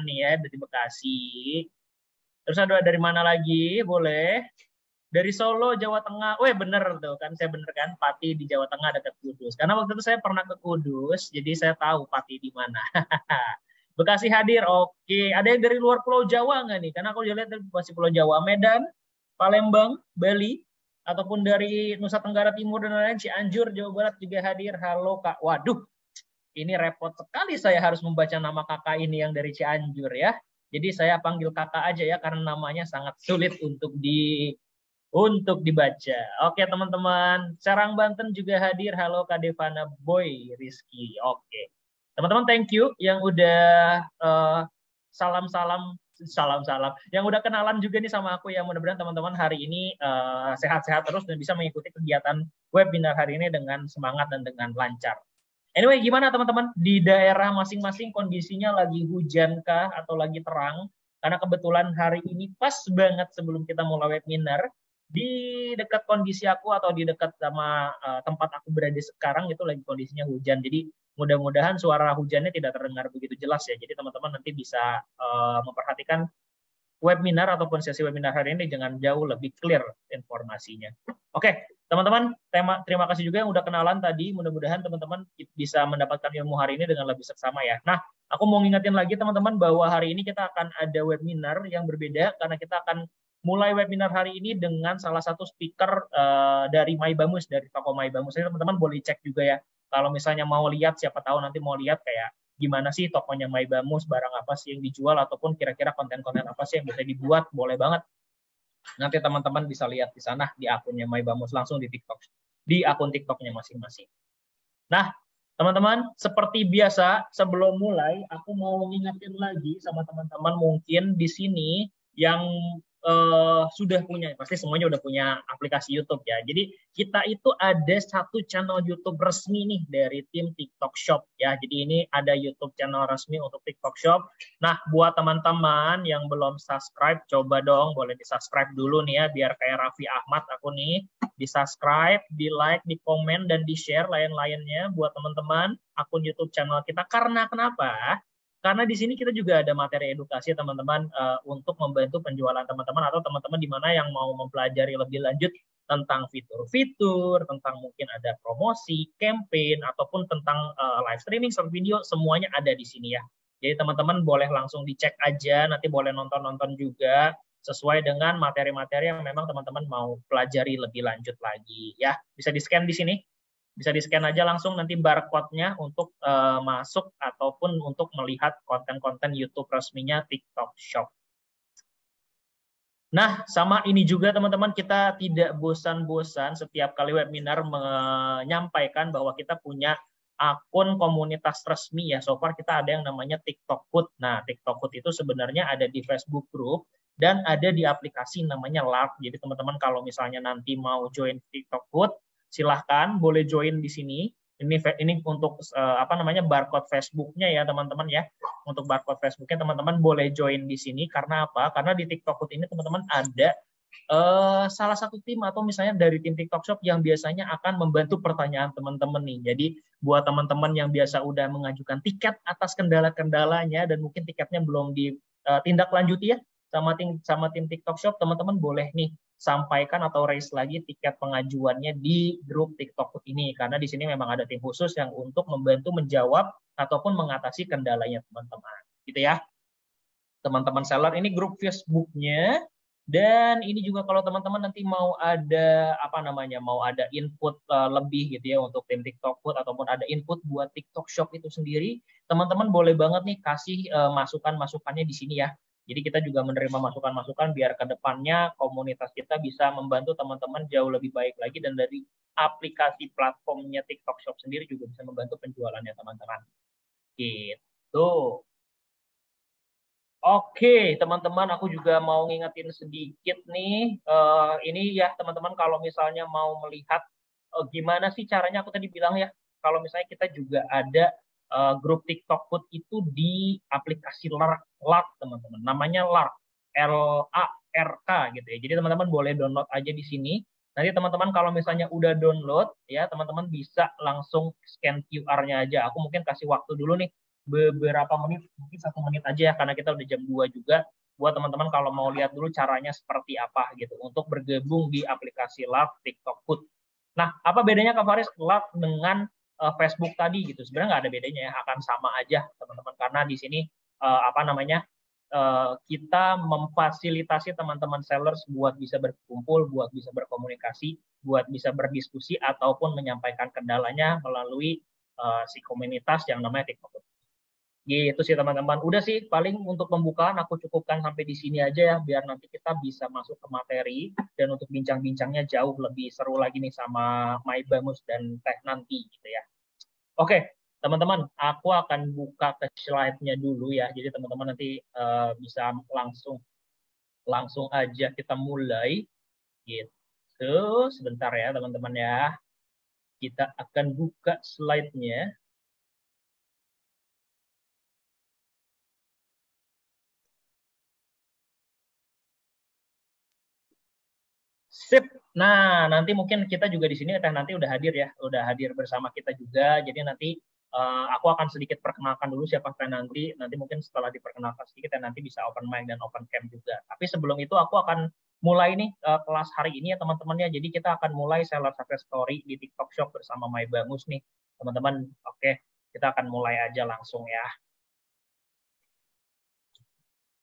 nih ya dari Bekasi. Terus ada dari mana lagi? Boleh. Dari Solo, Jawa Tengah. Weh bener tuh kan, saya bener kan, Pati di Jawa Tengah dekat Kudus. Karena waktu itu saya pernah ke Kudus, jadi saya tahu Pati di mana. Bekasi hadir, oke. Ada yang dari luar Pulau Jawa nggak nih? Karena aku lihat dari Bekasi Pulau Jawa, Medan, Palembang, Bali, ataupun dari Nusa Tenggara Timur dan lain-lain, Cianjur, Jawa Barat juga hadir. Halo Kak. Waduh, ini repot sekali saya harus membaca nama kakak ini yang dari Cianjur ya. Jadi saya panggil kakak aja ya karena namanya sangat sulit untuk dibaca. Oke teman-teman, Serang Banten juga hadir. Halo Kak Devana Boy Rizky. Oke. Teman-teman thank you yang udah salam-salam salam-salam. Yang udah kenalan juga nih sama aku ya. Mudah-mudahan teman-teman hari ini sehat-sehat terus dan bisa mengikuti kegiatan webinar hari ini dengan semangat dan dengan lancar. Anyway, gimana teman-teman? Di daerah masing-masing kondisinya lagi hujan kah atau lagi terang? Karena kebetulan hari ini pas banget sebelum kita mulai webinar, di dekat kondisi aku atau di dekat sama tempat aku berada sekarang itu lagi kondisinya hujan. Jadi mudah-mudahan suara hujannya tidak terdengar begitu jelas ya. Jadi teman-teman nanti bisa memperhatikan webinar ataupun sesi webinar hari ini dengan jauh lebih clear informasinya. Oke, teman-teman, terima kasih juga yang udah kenalan tadi. Mudah-mudahan teman-teman bisa mendapatkan ilmu hari ini dengan lebih seksama ya. Nah, aku mau ngingetin lagi teman-teman bahwa hari ini kita akan ada webinar yang berbeda karena kita akan mulai webinar hari ini dengan salah satu speaker dari MyBamus, dari toko MyBamus. Jadi teman-teman boleh cek juga ya. Kalau misalnya mau lihat, siapa tahu nanti mau lihat kayak gimana sih tokonya MyBamus, barang apa sih yang dijual, ataupun kira-kira konten-konten apa sih yang bisa dibuat, boleh banget. Nanti teman-teman bisa lihat di sana di akunnya MyBamus langsung di TikTok, di akun TikToknya masing-masing. Nah, teman-teman, seperti biasa sebelum mulai, aku mau ngingetin lagi sama teman-teman mungkin di sini yang sudah punya, pasti semuanya udah punya aplikasi YouTube ya. Jadi kita itu ada satu channel YouTube resmi nih dari tim TikTok Shop ya. Jadi ini ada YouTube channel resmi untuk TikTok Shop. Nah, buat teman-teman yang belum subscribe, coba dong boleh di-subscribe dulu nih ya, biar kayak Raffi Ahmad aku nih, di-subscribe, di-like, di-komen, dan di-share lain-lainnya buat teman-teman akun YouTube channel kita. Karena kenapa? Karena di sini kita juga ada materi edukasi teman-teman untuk membantu penjualan teman-teman atau teman-teman di mana yang mau mempelajari lebih lanjut tentang fitur-fitur, tentang mungkin ada promosi, campaign, ataupun tentang live streaming, short video, semuanya ada di sini ya. Jadi teman-teman boleh langsung dicek aja, nanti boleh nonton-nonton juga sesuai dengan materi-materi yang memang teman-teman mau pelajari lebih lanjut lagi ya. Bisa di-scan di sini. Bisa di-scan aja langsung nanti barcode-nya untuk masuk ataupun untuk melihat konten-konten YouTube resminya TikTok Shop. Nah, sama ini juga teman-teman, kita tidak bosan-bosan setiap kali webinar menyampaikan bahwa kita punya akun komunitas resmi ya. So far kita ada yang namanya TikTok Hood. Nah, TikTok Hood itu sebenarnya ada di Facebook Group dan ada di aplikasi namanya Lark. Jadi teman-teman kalau misalnya nanti mau join TikTok Hood, silahkan boleh join di sini. Ini untuk apa namanya barcode Facebooknya ya teman-teman ya. Untuk barcode Facebooknya teman-teman boleh join di sini karena apa? Karena di TikTok Hood ini teman-teman ada salah satu tim atau misalnya dari tim TikTok Shop yang biasanya akan membantu pertanyaan teman-teman nih. Jadi buat teman-teman yang biasa udah mengajukan tiket atas kendala-kendalanya dan mungkin tiketnya belum ditindaklanjuti ya sama tim TikTok Shop, teman-teman boleh nih sampaikan atau raise lagi tiket pengajuannya di grup TikTok ini karena di sini memang ada tim khusus yang untuk membantu menjawab ataupun mengatasi kendalanya teman-teman. Gitu ya. Teman-teman seller ini grup Facebooknya. Dan ini juga kalau teman-teman nanti mau ada apa namanya, mau ada input lebih gitu ya untuk tim TikTok Food ataupun ada input buat TikTok Shop itu sendiri, teman-teman boleh banget nih kasih masukan-masukannya di sini ya. Jadi kita juga menerima masukan-masukan biar ke depannya komunitas kita bisa membantu teman-teman jauh lebih baik lagi dan dari aplikasi platformnya TikTok Shop sendiri juga bisa membantu penjualannya teman-teman. Gitu. Oke, teman-teman, aku juga mau ngingetin sedikit nih. Ini ya, teman-teman, kalau misalnya mau melihat gimana sih caranya, aku tadi bilang ya, kalau misalnya kita juga ada grup TikTok Food itu di aplikasi Lark, teman-teman. Namanya Lark, LARK gitu ya. Jadi teman-teman boleh download aja di sini. Nanti teman-teman kalau misalnya udah download, ya teman-teman bisa langsung scan QR-nya aja. Aku mungkin kasih waktu dulu nih beberapa menit, mungkin 1 menit aja ya, karena kita udah jam 2 juga, buat teman-teman kalau mau lihat dulu caranya seperti apa gitu, untuk bergabung di aplikasi Love TikTok Food. Nah, apa bedanya Kak Faris Love dengan Facebook tadi gitu? Sebenarnya nggak ada bedanya ya, akan sama aja teman-teman, karena di sini kita memfasilitasi teman-teman sellers buat bisa berkumpul, buat bisa berkomunikasi, buat bisa berdiskusi ataupun menyampaikan kendalanya melalui si komunitas yang namanya TikTok. Gitu sih teman-teman. Udah sih paling untuk pembukaan aku cukupkan sampai di sini aja ya, biar nanti kita bisa masuk ke materi dan untuk bincang-bincangnya jauh lebih seru lagi nih sama Mai Bamus dan Teh nanti gitu ya. Oke, teman-teman, aku akan buka ke slide-nya dulu ya. Jadi teman-teman nanti bisa langsung aja kita mulai gitu. Sebentar ya teman-teman ya. Kita akan buka slide-nya. Sip. Nah, nanti mungkin kita juga di sini nanti udah hadir ya, udah hadir bersama kita juga. Jadi nanti aku akan sedikit perkenalkan dulu siapa nanti. Nanti mungkin setelah diperkenalkan sedikit nanti bisa open mic dan open cam juga. Tapi sebelum itu aku akan mulai nih kelas hari ini ya teman-temannya. Jadi kita akan mulai seller success story di TikTok Shop bersama Mai Bamus nih, teman-teman. Oke, kita akan mulai aja langsung ya.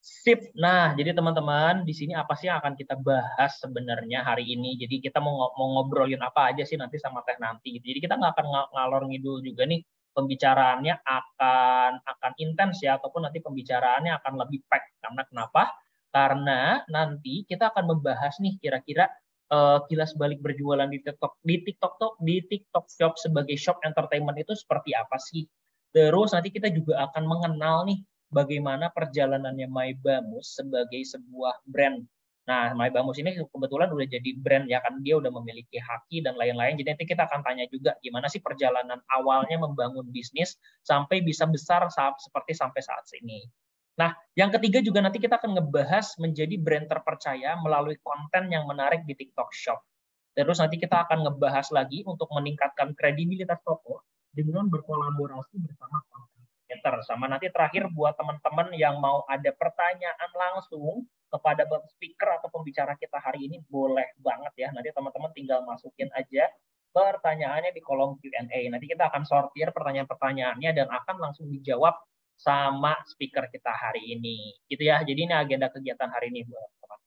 Sip. Nah, jadi teman-teman, di sini apa sih yang akan kita bahas sebenarnya hari ini? Jadi kita mau ngobrolin apa aja sih nanti sama Teh nanti. Jadi kita nggak akan ngalor ngidul juga nih. Pembicaraannya akan intens ya, ataupun nanti pembicaraannya akan lebih pack. Karena kenapa? Karena nanti kita akan membahas nih kira-kira kilas balik berjualan di TikTok Shop sebagai shop entertainment itu seperti apa sih? Terus nanti kita juga akan mengenal nih bagaimana perjalanannya My Bamus sebagai sebuah brand. Nah, My Bamus ini kebetulan udah jadi brand ya kan, dia udah memiliki haki dan lain-lain. Jadi nanti kita akan tanya juga gimana sih perjalanan awalnya membangun bisnis sampai bisa besar seperti sampai saat ini. Nah, yang ketiga juga nanti kita akan ngebahas menjadi brand terpercaya melalui konten yang menarik di TikTok Shop. Terus nanti kita akan ngebahas lagi untuk meningkatkan kredibilitas toko dengan berkolaborasi bersama konten creator. Sama nanti terakhir buat teman-teman yang mau ada pertanyaan langsung kepada speaker atau pembicara kita hari ini, boleh banget ya. Nanti teman-teman tinggal masukin aja pertanyaannya di kolom Q&A. Nanti kita akan sortir pertanyaan-pertanyaannya dan akan langsung dijawab sama speaker kita hari ini. Gitu ya. Jadi ini agenda kegiatan hari ini buat teman-teman.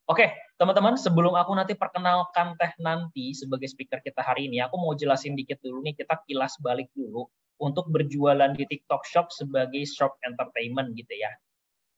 Oke, teman-teman, sebelum aku nanti perkenalkan Teh nanti sebagai speaker kita hari ini, aku mau jelasin dikit dulu nih, kita kilas balik dulu untuk berjualan di TikTok Shop sebagai shop entertainment gitu ya.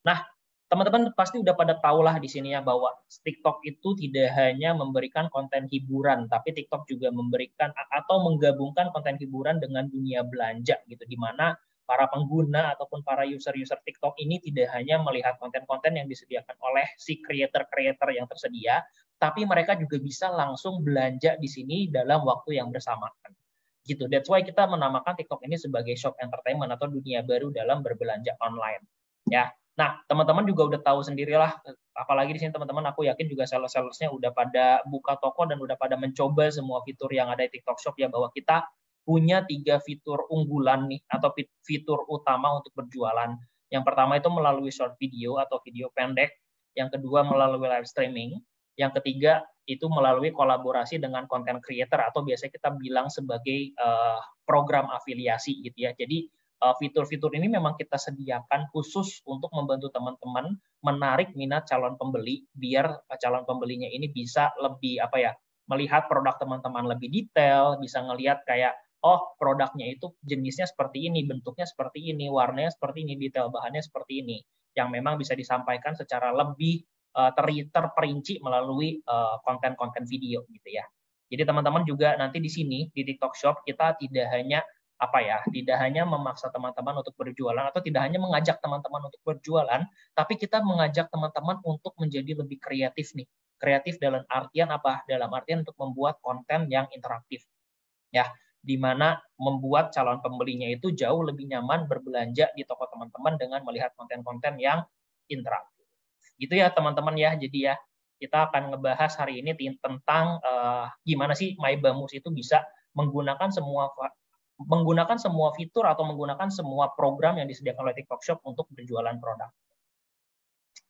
Nah, teman-teman pasti udah pada tahu lah di sini ya bahwa TikTok itu tidak hanya memberikan konten hiburan, tapi TikTok juga memberikan atau menggabungkan konten hiburan dengan dunia belanja gitu, di mana para pengguna ataupun para user-user TikTok ini tidak hanya melihat konten-konten yang disediakan oleh si creator-creator yang tersedia, tapi mereka juga bisa langsung belanja di sini dalam waktu yang bersamaan. Gitu. That's why kita menamakan TikTok ini sebagai shop entertainment atau dunia baru dalam berbelanja online. Ya. Nah, teman-teman juga udah tahu sendirilah, apalagi di sini teman-teman aku yakin juga sales-salesnya udah pada buka toko dan udah pada mencoba semua fitur yang ada di TikTok Shop ya, bahwa kita punya 3 fitur unggulan nih atau fitur utama untuk berjualan. Yang pertama itu melalui short video atau video pendek, yang kedua melalui live streaming, yang ketiga itu melalui kolaborasi dengan content creator atau biasanya kita bilang sebagai program afiliasi gitu ya. Jadi fitur-fitur ini memang kita sediakan khusus untuk membantu teman-teman menarik minat calon pembeli biar calon pembelinya ini bisa lebih melihat produk teman-teman lebih detail, bisa ngelihat kayak oh produknya itu jenisnya seperti ini, bentuknya seperti ini, warnanya seperti ini, detail bahannya seperti ini, yang memang bisa disampaikan secara lebih terperinci melalui konten-konten video gitu ya. Jadi teman-teman juga nanti di sini di TikTok Shop kita tidak hanya tidak hanya memaksa teman-teman untuk berjualan atau tidak hanya mengajak teman-teman untuk berjualan, tapi kita mengajak teman-teman untuk menjadi lebih kreatif nih. Kreatif dalam artian apa? Dalam artian untuk membuat konten yang interaktif. Ya, di mana membuat calon pembelinya itu jauh lebih nyaman berbelanja di toko teman-teman dengan melihat konten-konten yang interaktif. Gitu ya teman-teman ya. Jadi ya, kita akan ngebahas hari ini tentang gimana sih My Bamus itu bisa menggunakan semua menggunakan semua fitur atau menggunakan semua program yang disediakan oleh TikTok Shop untuk berjualan produk.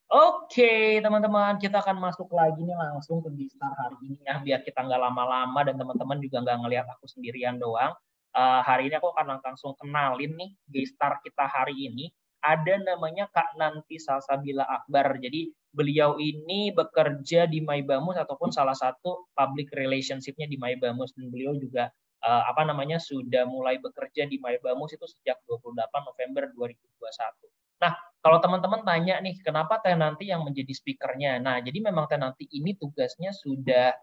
Oke, teman-teman, kita akan masuk lagi nih langsung ke Geistar hari ini ya, biar kita nggak lama-lama dan teman-teman juga nggak ngelihat aku sendirian doang. Hari ini aku akan langsung kenalin nih Geistar kita hari ini. Ada namanya Kak Nanti Salsabila Akbar. Jadi beliau ini bekerja di MyBamus ataupun salah satu public relationship-nya di MyBamus, dan beliau juga sudah mulai bekerja di MyBamus itu sejak 28 November 2021. Nah, kalau teman-teman tanya nih, kenapa Teh Nanti yang menjadi speakernya? Nah, jadi memang Teh Nanti ini tugasnya sudah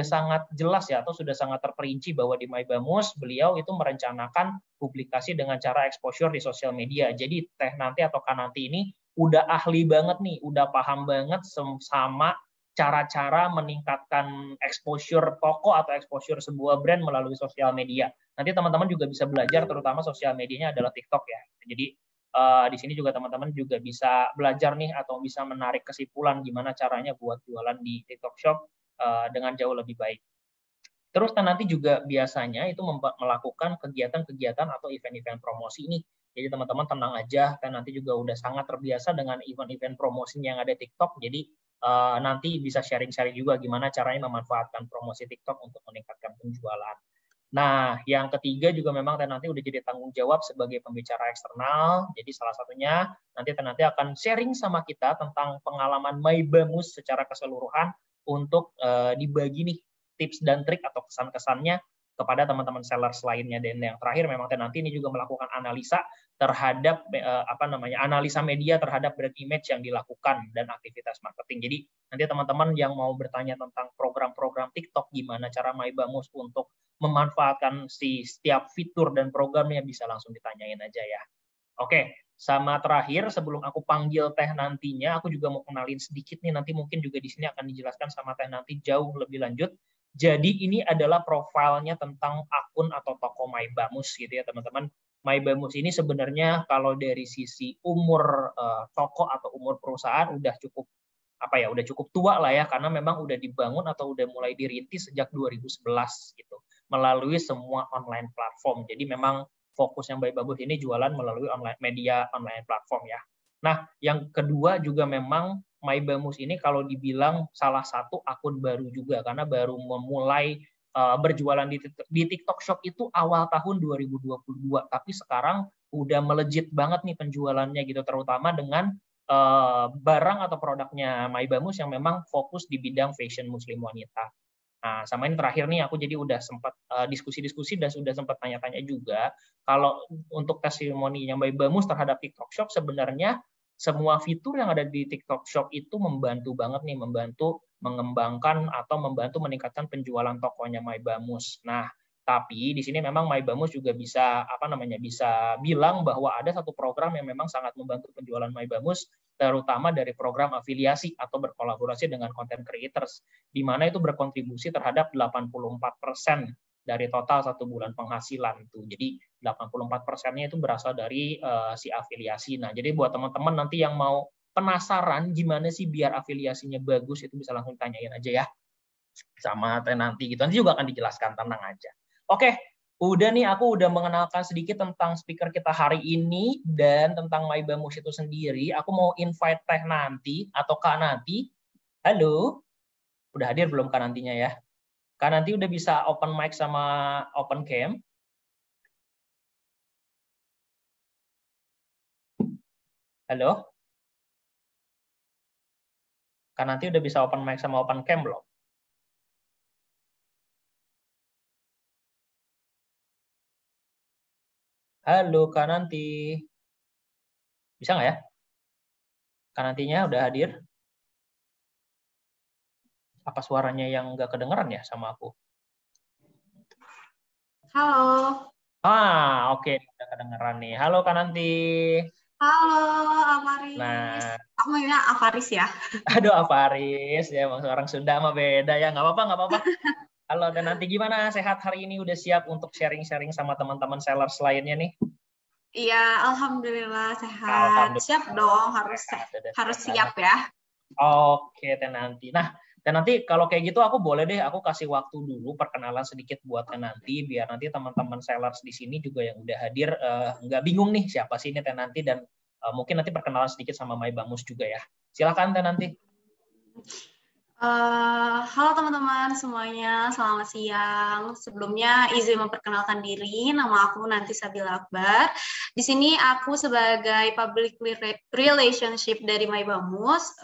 sangat jelas ya, atau sudah sangat terperinci bahwa di MyBamus beliau itu merencanakan publikasi dengan cara exposure di sosial media. Jadi Teh Nanti atau Kak Nanti ini udah ahli banget nih, udah paham banget sama cara-cara meningkatkan exposure toko atau exposure sebuah brand melalui sosial media. Nanti teman-teman juga bisa belajar, terutama sosial medianya adalah TikTok ya. Jadi di sini juga teman-teman juga bisa belajar nih atau bisa menarik kesimpulan gimana caranya buat jualan di TikTok Shop dengan jauh lebih baik. Terus nanti juga biasanya itu melakukan kegiatan-kegiatan atau event-event promosi ini. Jadi teman-teman tenang aja, kan nanti juga udah sangat terbiasa dengan event-event promosi yang ada TikTok. Jadi nanti bisa sharing-sharing juga gimana caranya memanfaatkan promosi TikTok untuk meningkatkan penjualan. Nah, yang ketiga juga memang nanti udah jadi tanggung jawab sebagai pembicara eksternal. Jadi salah satunya nanti akan sharing sama kita tentang pengalaman MyBamus secara keseluruhan untuk dibagi nih tips dan trik atau kesan-kesannya kepada teman-teman sellers lainnya. Dan yang terakhir memang nanti ini juga melakukan analisa terhadap analisa media terhadap brand image yang dilakukan dan aktivitas marketing. Jadi nanti teman-teman yang mau bertanya tentang program-program TikTok, gimana cara MyBamus untuk memanfaatkan setiap fitur dan programnya, bisa langsung ditanyain aja ya. Oke, sama terakhir sebelum aku panggil Teh Nantinya, aku juga mau kenalin sedikit nih, nanti mungkin juga di sini akan dijelaskan sama Teh Nanti jauh lebih lanjut. Jadi ini adalah profilnya tentang akun atau toko MyBamus gitu ya teman-teman. MyBamus ini sebenarnya kalau dari sisi umur toko atau umur perusahaan udah cukup tua lah ya, karena memang udah dibangun atau udah mulai dirintis sejak 2011 gitu melalui semua online platform. Jadi memang fokusnya MyBamus ini jualan melalui media online platform ya. Nah, yang kedua juga memang MyBamus ini kalau dibilang salah satu akun baru juga, karena baru memulai berjualan di TikTok Shop itu awal tahun 2022, tapi sekarang udah melejit banget nih penjualannya gitu, terutama dengan barang atau produknya MyBamus yang memang fokus di bidang fashion muslim wanita. Nah, sama ini terakhir nih aku jadi udah sempat diskusi-diskusi dan sudah sempat tanya-tanya juga kalau untuk testimoninya MyBamus terhadap TikTok Shop, sebenarnya semua fitur yang ada di TikTok Shop itu membantu banget nih, membantu mengembangkan atau membantu meningkatkan penjualan tokonya MyBamus. Nah, tapi di sini memang MyBamus juga bisa bisa bilang bahwa ada satu program yang memang sangat membantu penjualan MyBamus, terutama dari program afiliasi atau berkolaborasi dengan content creators, di mana itu berkontribusi terhadap 84% dari total 1 bulan penghasilan itu. Jadi 84%-nya itu berasal dari si afiliasi. Nah, jadi buat teman-teman nanti yang mau penasaran gimana sih biar afiliasinya bagus, itu bisa langsung tanyain aja ya sama Teh Nanti gitu. Nanti juga akan dijelaskan, tenang aja. Oke, udah nih aku udah mengenalkan sedikit tentang speaker kita hari ini dan tentang MyBamus itu sendiri. Aku mau invite Teh Nanti atau Kak Nanti. Halo. Udah hadir belum Kak Nantinya ya? Kak Nanti udah bisa open mic sama open cam? Halo? Kak Nanti udah bisa open mic sama open cam belum? Halo Kak Nanti. Bisa nggak ya? Kak Nantinya udah hadir? Apa suaranya yang nggak kedengeran ya sama aku? Halo. Oke, udah kedengeran nih. Halo Kak Nanti. Halo, Avaris. Nah, aku mainnya Avaris ya. Aduh, Avaris ya, emang orang Sunda mah beda ya, nggak apa-apa. Halo, dan nanti gimana? Sehat hari ini? Udah siap untuk sharing-sharing sama teman-teman sellers lainnya nih? Iya, alhamdulillah sehat. Alhamdulillah. Siap dong, harus siap ya. Oke, Teh Nanti. Nah, Dan nanti kalau kayak gitu aku boleh deh, aku kasih waktu dulu perkenalan sedikit buat Teh Nanti, biar nanti teman-teman sellers di sini juga yang udah hadir nggak bingung nih siapa sih ini Teh Nanti, dan mungkin nanti perkenalan sedikit sama Mai Bamus juga ya. Silakan Teh Nanti. Halo teman-teman semuanya, selamat siang. Sebelumnya izin memperkenalkan diri, nama aku Nanti Sabila Akbar. Di sini aku sebagai Public Relationship dari My Bamus.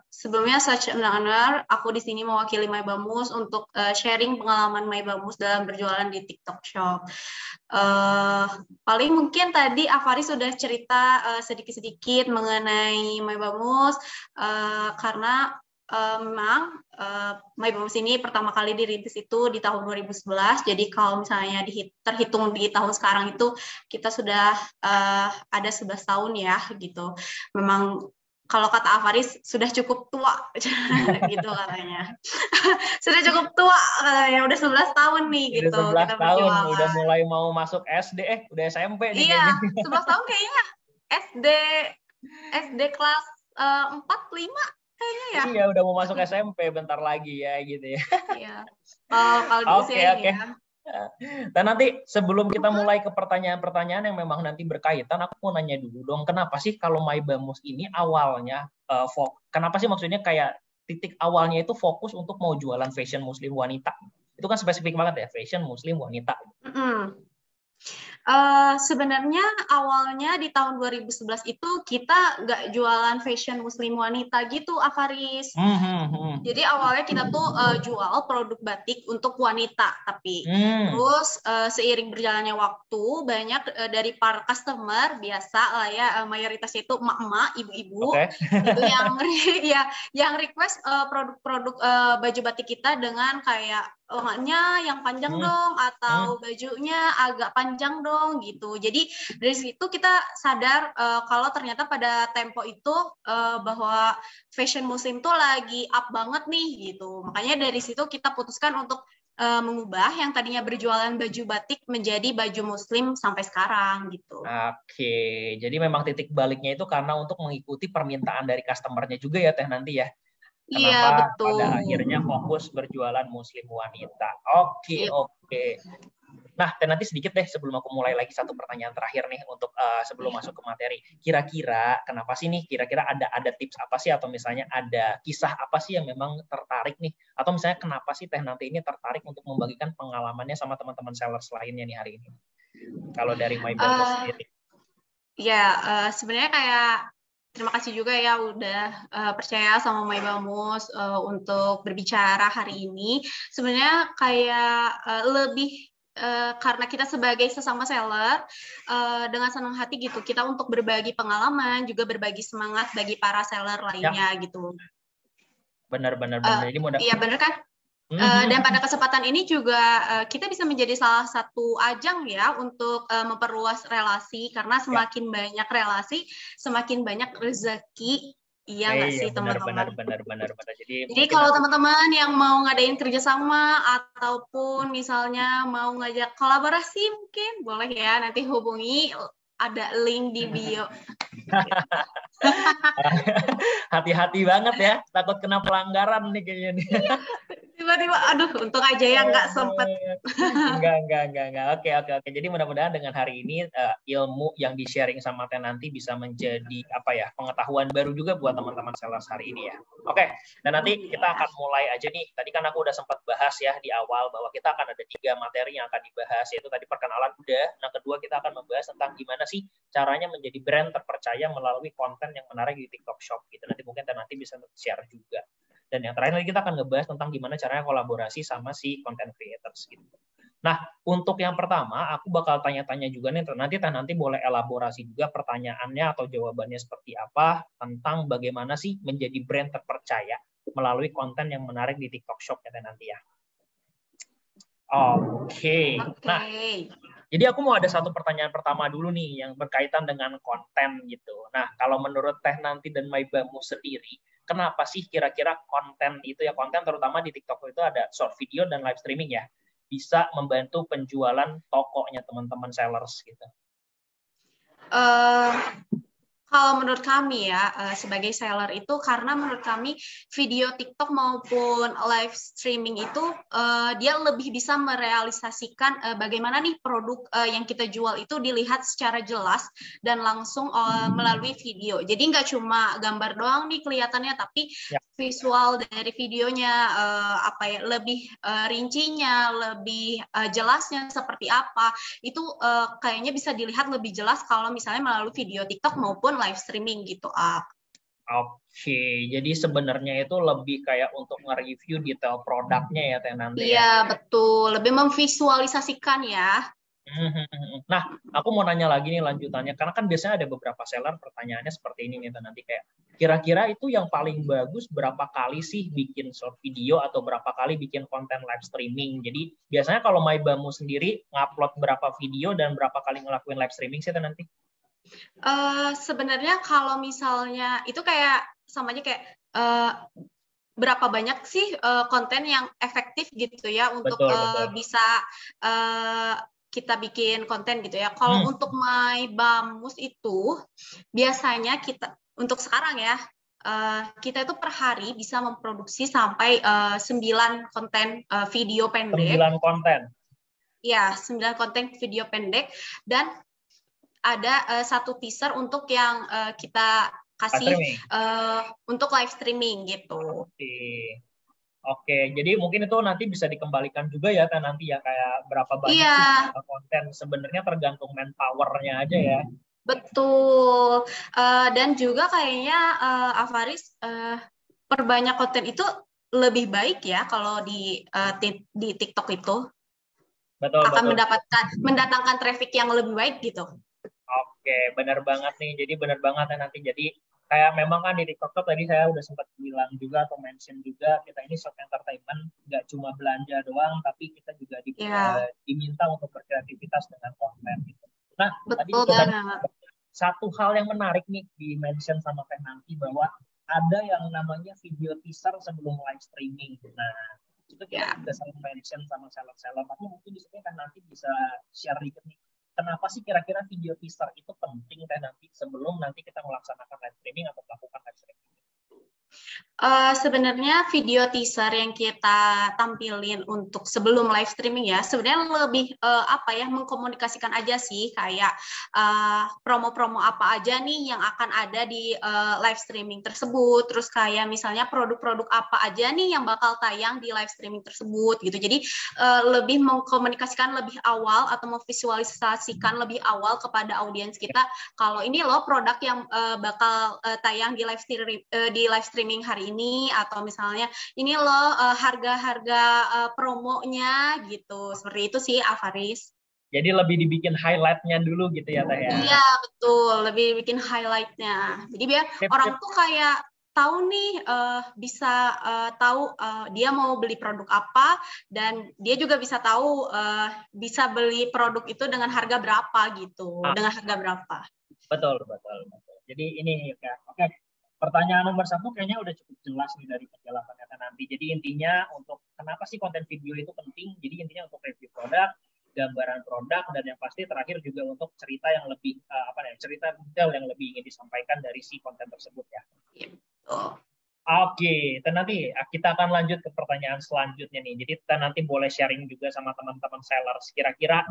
Sebelumnya such an honor, aku di sini mewakili My Bamus untuk sharing pengalaman My Bamus dalam berjualan di TikTok Shop. Paling mungkin tadi Afari sudah cerita sedikit-sedikit mengenai My Bamus, karena memang My Bamus ini pertama kali dirintis itu di tahun 2011. Jadi kalau misalnya terhitung di tahun sekarang itu kita sudah ada 11 tahun ya gitu. Memang kalau kata Afaris sudah cukup tua gitu katanya. Sudah cukup tua katanya, udah 11 tahun nih Udah gitu 11 kita tahun, berjualan. udah mulai mau masuk SD, udah SMP nih Iya, kayaknya. 11 tahun kayaknya SD kelas 4 5 kayaknya ya. Iya, udah mau masuk SMP bentar lagi ya gitu ya. Iya. Kalau di usia ini ya. Dan nanti sebelum kita mulai ke pertanyaan-pertanyaan yang memang nanti berkaitan, aku mau nanya dulu dong, kenapa sih kalau My Bamus ini awalnya kenapa sih maksudnya kayak titik awalnya itu fokus untuk mau jualan fashion muslim wanita? Itu kan spesifik banget ya, fashion muslim wanita. Sebenarnya awalnya di tahun 2011 itu kita nggak jualan fashion muslim wanita gitu, Afaris. Jadi awalnya kita tuh jual produk batik untuk wanita, tapi terus seiring berjalannya waktu banyak dari para customer biasa lah ya, mayoritasnya itu emak-emak, ibu-ibu itu yang request produk-produk baju batik kita dengan kayak lengannya yang panjang dong, atau bajunya agak panjang dong gitu. Jadi dari situ kita sadar kalau ternyata pada tempo itu bahwa fashion muslim tuh lagi up banget nih gitu. Makanya dari situ kita putuskan untuk mengubah yang tadinya berjualan baju batik menjadi baju muslim sampai sekarang gitu. Oke, jadi memang titik baliknya itu karena untuk mengikuti permintaan dari customernya juga ya Teh Nanti ya. Kenapa iya, betul. pada akhirnya fokus berjualan muslim wanita. Oke. Nah, dan nanti sedikit deh sebelum aku mulai lagi satu pertanyaan terakhir nih untuk sebelum masuk ke materi. Kira-kira kenapa sih nih? Kira-kira ada tips apa sih, atau misalnya ada kisah apa sih yang memang tertarik nih? Atau misalnya kenapa sih Teh Nanti ini tertarik untuk membagikan pengalamannya sama teman-teman sellers lainnya nih hari ini? Kalau dari My Bamus sendiri. Ya, sebenarnya kayak terima kasih juga ya udah percaya sama My Bamus untuk berbicara hari ini. Sebenarnya kayak lebih karena kita sebagai sesama seller dengan senang hati gitu, kita untuk berbagi pengalaman, juga berbagi semangat bagi para seller lainnya gitu. Benar. Iya benar kan? Dan pada kesempatan ini juga kita bisa menjadi salah satu ajang ya untuk memperluas relasi, karena semakin banyak relasi, semakin banyak rezeki. Iya nggak sih teman-teman? Benar. Jadi kalau teman-teman yang mau ngadain kerjasama ataupun misalnya mau ngajak kolaborasi, mungkin boleh ya, nanti hubungi, ada link di bio. Hati-hati banget ya, takut kena pelanggaran nih kayaknya nih. Tiba-tiba, aduh, untung aja ya nggak sempet. Enggak. Oke. Jadi mudah-mudahan dengan hari ini ilmu yang di-sharing sama Teh Nanti bisa menjadi pengetahuan baru juga buat teman-teman sellers hari ini ya. Oke, dan nanti kita akan mulai aja nih. Tadi kan aku udah sempat bahas ya di awal bahwa kita akan ada 3 materi yang akan dibahas, yaitu tadi perkenalan udah. Nah, kedua kita akan membahas tentang gimana sih caranya menjadi brand terpercaya melalui konten yang menarik di TikTok Shop gitu. Nanti mungkin Teh Nanti bisa share juga. Dan yang terakhir lagi kita akan ngebahas tentang gimana caranya kolaborasi sama si content creators gitu. Nah, untuk yang pertama, aku bakal tanya-tanya juga nih, nanti boleh elaborasi juga pertanyaannya atau jawabannya seperti apa tentang bagaimana sih menjadi brand terpercaya melalui konten yang menarik di TikTok Shop ya nanti ya. Oke. Nah, jadi aku mau ada satu pertanyaan pertama dulu nih yang berkaitan dengan konten gitu. Nah, kalau menurut Teh Nanti dan My Bamus sendiri, kenapa sih kira-kira konten itu ya, konten terutama di TikTok itu ada short video dan live streaming ya, bisa membantu penjualan tokonya teman-teman sellers gitu? Kalau menurut kami ya, sebagai seller itu karena menurut kami video TikTok maupun live streaming itu dia lebih bisa merealisasikan bagaimana nih produk yang kita jual itu dilihat secara jelas dan langsung melalui video. Jadi nggak cuma gambar doang nih kelihatannya, tapi visual dari videonya lebih rincinya, lebih jelasnya seperti apa. Itu kayaknya bisa dilihat lebih jelas kalau misalnya melalui video TikTok maupun live streaming gitu. Oke, jadi sebenarnya itu lebih kayak untuk nge-review detail produknya ya Teh nanti ya? Iya, betul. Lebih memvisualisasikan ya. Nah, aku mau nanya lagi nih lanjutannya, karena kan biasanya ada beberapa seller pertanyaannya seperti ini nih Teh nanti, kayak kira-kira itu yang paling bagus berapa kali sih bikin short video atau berapa kali bikin konten live streaming? Jadi biasanya kalau Mybamu sendiri ngupload berapa video dan berapa kali ngelakuin live streaming sih Teh nanti? Sebenarnya kalau misalnya itu kayak sama aja kayak berapa banyak sih konten yang efektif gitu ya untuk betul. Bisa kita bikin konten gitu ya. Kalau untuk Mybamus itu biasanya kita untuk sekarang ya kita itu per hari bisa memproduksi sampai 9 konten video pendek. 9 konten. Ya, 9 konten video pendek dan ada satu teaser untuk yang kita kasih untuk live streaming gitu. Oke, jadi mungkin itu nanti bisa dikembalikan juga ya kan nanti ya kayak berapa banyak konten. Sebenarnya tergantung manpower-nya aja ya. Betul. Dan juga kayaknya Avaris perbanyak konten itu lebih baik ya kalau di TikTok itu. Betul, akan mendatangkan traffic yang lebih baik gitu. Oke, benar banget nih. Jadi benar banget ya nanti. Jadi kayak memang kan di TikTok tadi saya udah sempat bilang juga atau mention juga kita ini short entertainment nggak cuma belanja doang, tapi kita juga diminta untuk berkreativitas dengan konten gitu. Nah, tadi juga satu hal yang menarik nih di mention sama Teh nanti bahwa ada yang namanya video teaser sebelum live streaming. Nah, itu kita juga sering mention sama seller-seller, tapi mungkin di sini kan nanti bisa share dikit nih. Kenapa sih kira-kira video teaser itu penting Teh nanti sebelum nanti kita melaksanakan live streaming atau melakukan live streaming? Sebenarnya video teaser yang kita tampilin untuk sebelum live streaming ya sebenarnya lebih mengkomunikasikan aja sih kayak promo-promo apa aja nih yang akan ada di live streaming tersebut, terus kayak misalnya produk-produk apa aja nih yang bakal tayang di live streaming tersebut gitu. Jadi lebih mengkomunikasikan lebih awal atau memvisualisasikan lebih awal kepada audiens kita kalau ini loh produk yang bakal tayang di live streaming hari ini, atau misalnya ini loh harga-harga promonya gitu. Seperti itu sih Avaris. Jadi lebih dibikin highlight-nya dulu gitu ya Teh ya? Iya betul, lebih bikin highlight-nya. Jadi biar orang tuh kayak tahu nih bisa tahu dia mau beli produk apa dan dia juga bisa tahu bisa beli produk itu dengan harga berapa gitu, dengan harga berapa. Betul. Jadi ini ya, oke. Pertanyaan nomor 1 kayaknya udah cukup jelas nih dari penjelasannya nanti. Jadi intinya untuk kenapa sih konten video itu penting? Jadi intinya untuk review produk, gambaran produk, dan yang pasti terakhir juga untuk cerita yang lebih cerita detail yang lebih ingin disampaikan dari si konten tersebut ya. Oke, dan nanti kita akan lanjut ke pertanyaan selanjutnya nih. Jadi kita nanti boleh sharing juga sama teman-teman sellers. Kira-kira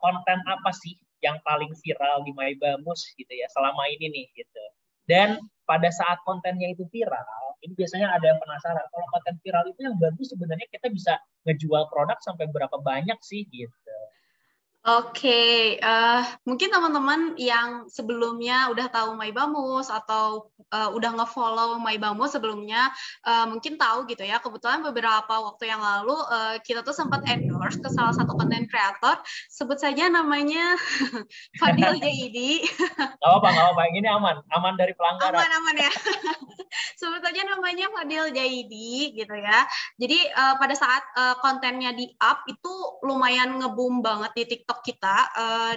konten apa sih yang paling viral di Mybamus gitu ya selama ini nih gitu. Dan pada saat kontennya itu viral, ini biasanya ada yang penasaran. Kalau konten viral itu yang bagus sebenarnya kita bisa ngejual produk sampai berapa banyak sih gitu. Oke, mungkin teman-teman yang sebelumnya udah tahu Mybamus atau udah nge-follow Mybamus sebelumnya mungkin tahu gitu ya. Kebetulan beberapa waktu yang lalu kita tuh sempat endorse ke salah satu content creator, sebut saja namanya Fadil Jaidi. Nggak apa-apa, ini aman dari pelanggaran. Aman ya. Sebut saja namanya Fadil Jaidi gitu ya. Jadi pada saat kontennya di up itu lumayan nge-boom banget di TikTok kita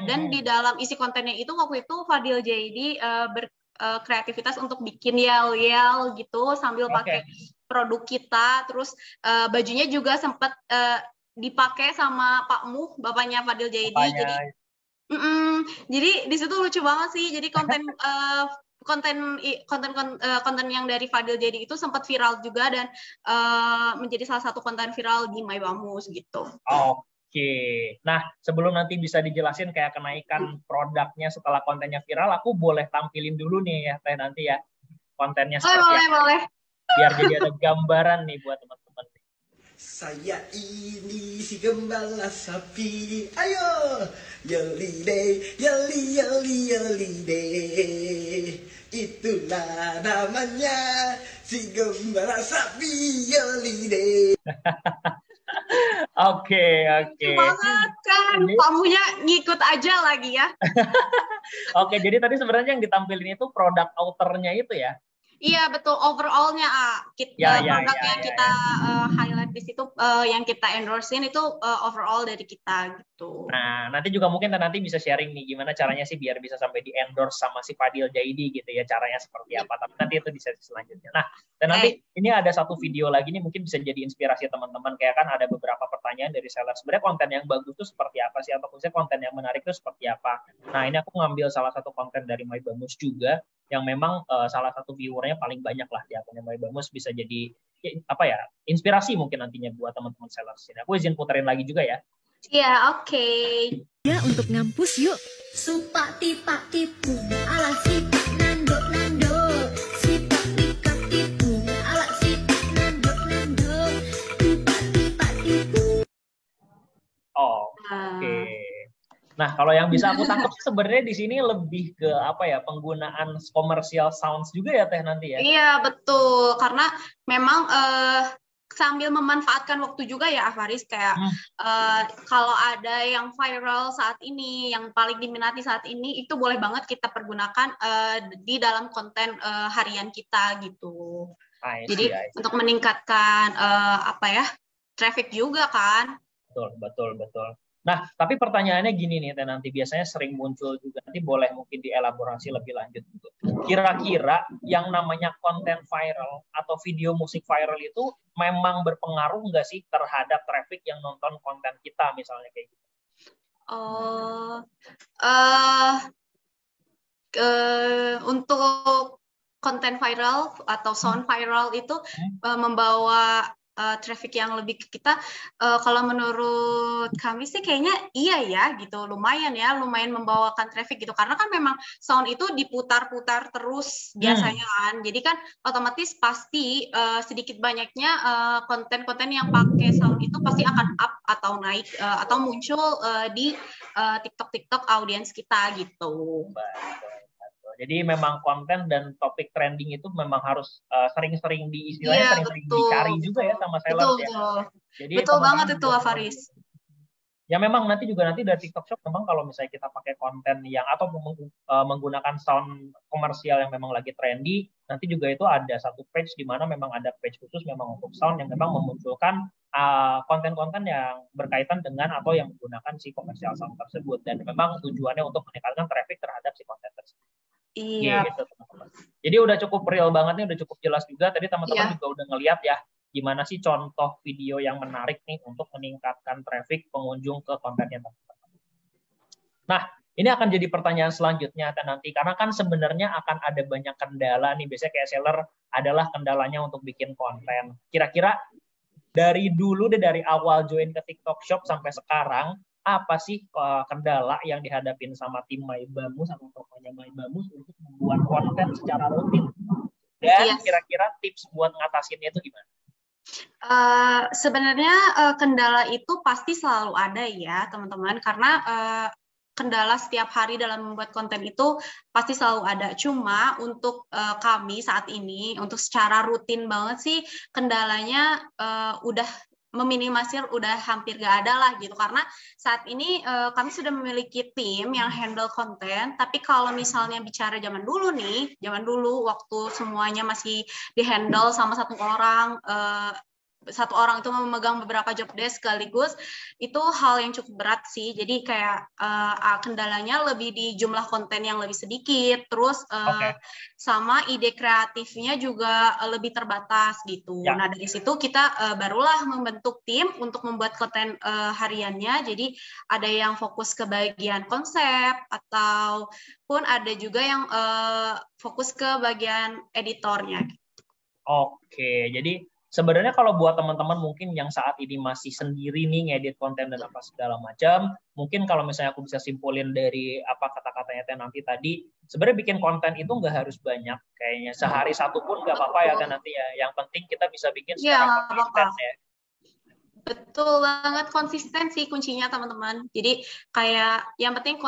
dan di dalam isi kontennya itu waktu itu Fadil Jaidi berkreativitas untuk bikin yel-yel gitu sambil pakai produk kita, terus bajunya juga sempat dipakai sama Pak Muh, bapaknya Fadil Jaidi. Jadi Jadi di situ lucu banget sih. Jadi konten yang dari Fadil jadi itu sempat viral juga dan menjadi salah satu konten viral di My Bamus gitu. Oke. Nah, sebelum nanti bisa dijelasin kayak kenaikan produknya setelah kontennya viral, aku boleh tampilin dulu nih ya Teh nanti ya kontennya seperti apa. Boleh. Biar jadi ada gambaran nih buat teman-teman. Saya ini si gembala sapi, ayo yelide, yelide, itulah namanya si gembala sapi yelide. Oke. Banget kan, kamunya ngikut aja lagi ya. Oke, jadi tadi sebenarnya yang ditampilin itu produk outernya itu ya? Iya betul, overall-nya produk yang kita highlight di situ, yang kita endorsein itu overall dari kita gitu. Nah, nanti juga mungkin nanti bisa sharing nih gimana caranya sih biar bisa sampai di endorse sama si Fadil Jaidi gitu ya, caranya seperti apa. Tapi nanti itu di sesi selanjutnya. Nah, dan nanti ini ada satu video lagi nih mungkin bisa jadi inspirasi teman-teman, kayak kan ada beberapa pertanyaan dari seller. Sebenarnya konten yang bagus itu seperti apa sih, atau khususnya konten yang menarik itu seperti apa. Nah, ini aku ngambil salah satu konten dari My Bamus juga yang memang salah satu viewernya paling banyak lah di akunnya My Bamus, bisa jadi inspirasi mungkin nantinya buat teman-teman sellers ini. Aku izin puterin lagi juga ya. Iya, oke. Ya, untuk ngampus yuk. Supak tipak tipu ala sipak nanduk sipak tipak tipu ala sipak nanduk tipak tipu. Oke. Nah, kalau yang bisa aku tangkap sebenarnya di sini lebih ke penggunaan komersial sounds juga ya Teh nanti ya. Iya, betul. Karena memang sambil memanfaatkan waktu juga ya Faris, kayak kalau ada yang viral saat ini, yang paling diminati saat ini, itu boleh banget kita pergunakan di dalam konten harian kita gitu. Jadi untuk meningkatkan traffic juga kan. Betul. Nah, tapi pertanyaannya gini nih, Teh, nanti biasanya sering muncul juga, nanti boleh mungkin dielaborasi lebih lanjut. Kira-kira yang namanya konten viral atau video musik viral itu memang berpengaruh nggak sih terhadap traffic yang nonton konten kita, misalnya kayak gitu? Untuk konten viral atau sound viral itu membawa traffic yang lebih ke kita, kalau menurut kami sih kayaknya iya ya gitu, lumayan membawakan traffic gitu, karena kan memang sound itu diputar-putar terus biasanya kan, jadi kan otomatis pasti sedikit banyaknya konten-konten yang pakai sound itu pasti akan up atau naik atau muncul di TikTok audiens kita gitu. Jadi memang konten dan topik trending itu memang harus sering-sering sering-sering dicari juga ya sama seller ya. Jadi betul banget itu Faris. Ya memang nanti dari TikTok Shop memang kalau misalnya kita pakai konten yang atau menggunakan sound komersial yang memang lagi trendy, nanti juga itu ada satu page di mana memang ada page khusus memang untuk sound yang memang memunculkan konten-konten yang berkaitan dengan atau yang menggunakan si komersial sound tersebut, dan memang tujuannya untuk meningkatkan traffic terhadap si konten tersebut. Iya. Gitu, teman-teman. Jadi udah cukup real banget nih, udah cukup jelas juga. Tadi teman-teman juga udah ngeliat ya, gimana sih contoh video yang menarik nih untuk meningkatkan traffic pengunjung ke kontennya teman-teman. Nah, ini akan jadi pertanyaan selanjutnya nanti, karena kan sebenarnya akan ada banyak kendala nih. Biasanya kayak seller adalah kendalanya untuk bikin konten. Kira-kira dari awal join ke TikTok Shop sampai sekarang, apa sih kendala yang dihadapin sama tim My Bamus atau tokonya My Bamus untuk membuat konten secara rutin? Dan kira-kira tips buat ngatasinnya itu gimana? Sebenarnya kendala itu pasti selalu ada ya teman-teman, karena kendala setiap hari dalam membuat konten itu pasti selalu ada. Cuma untuk kami saat ini, untuk secara rutin banget sih, kendalanya udah meminimalisir, udah hampir gak ada lah gitu, karena saat ini kami sudah memiliki tim yang handle konten. Tapi kalau misalnya bicara zaman dulu waktu semuanya masih dihandle sama satu orang, satu orang itu memegang beberapa job desk sekaligus, itu hal yang cukup berat sih. Jadi kayak kendalanya lebih di jumlah konten yang lebih sedikit, terus sama ide kreatifnya juga lebih terbatas gitu. Ya. Nah dari situ kita barulah membentuk tim untuk membuat konten hariannya. Jadi ada yang fokus ke bagian konsep, ataupun ada juga yang fokus ke bagian editornya. Oke, jadi sebenarnya kalau buat teman-teman mungkin yang saat ini masih sendiri nih ngedit konten dan apa segala macam, mungkin kalau misalnya aku bisa simpulin dari apa kata-katanya Teh Nanti tadi, sebenarnya bikin konten itu nggak harus banyak, kayaknya sehari satu pun nggak apa-apa ya Teh Nanti ya. Yang penting kita bisa bikin secara konsisten ya. Betul banget, konsistensi kuncinya teman-teman. Jadi kayak yang penting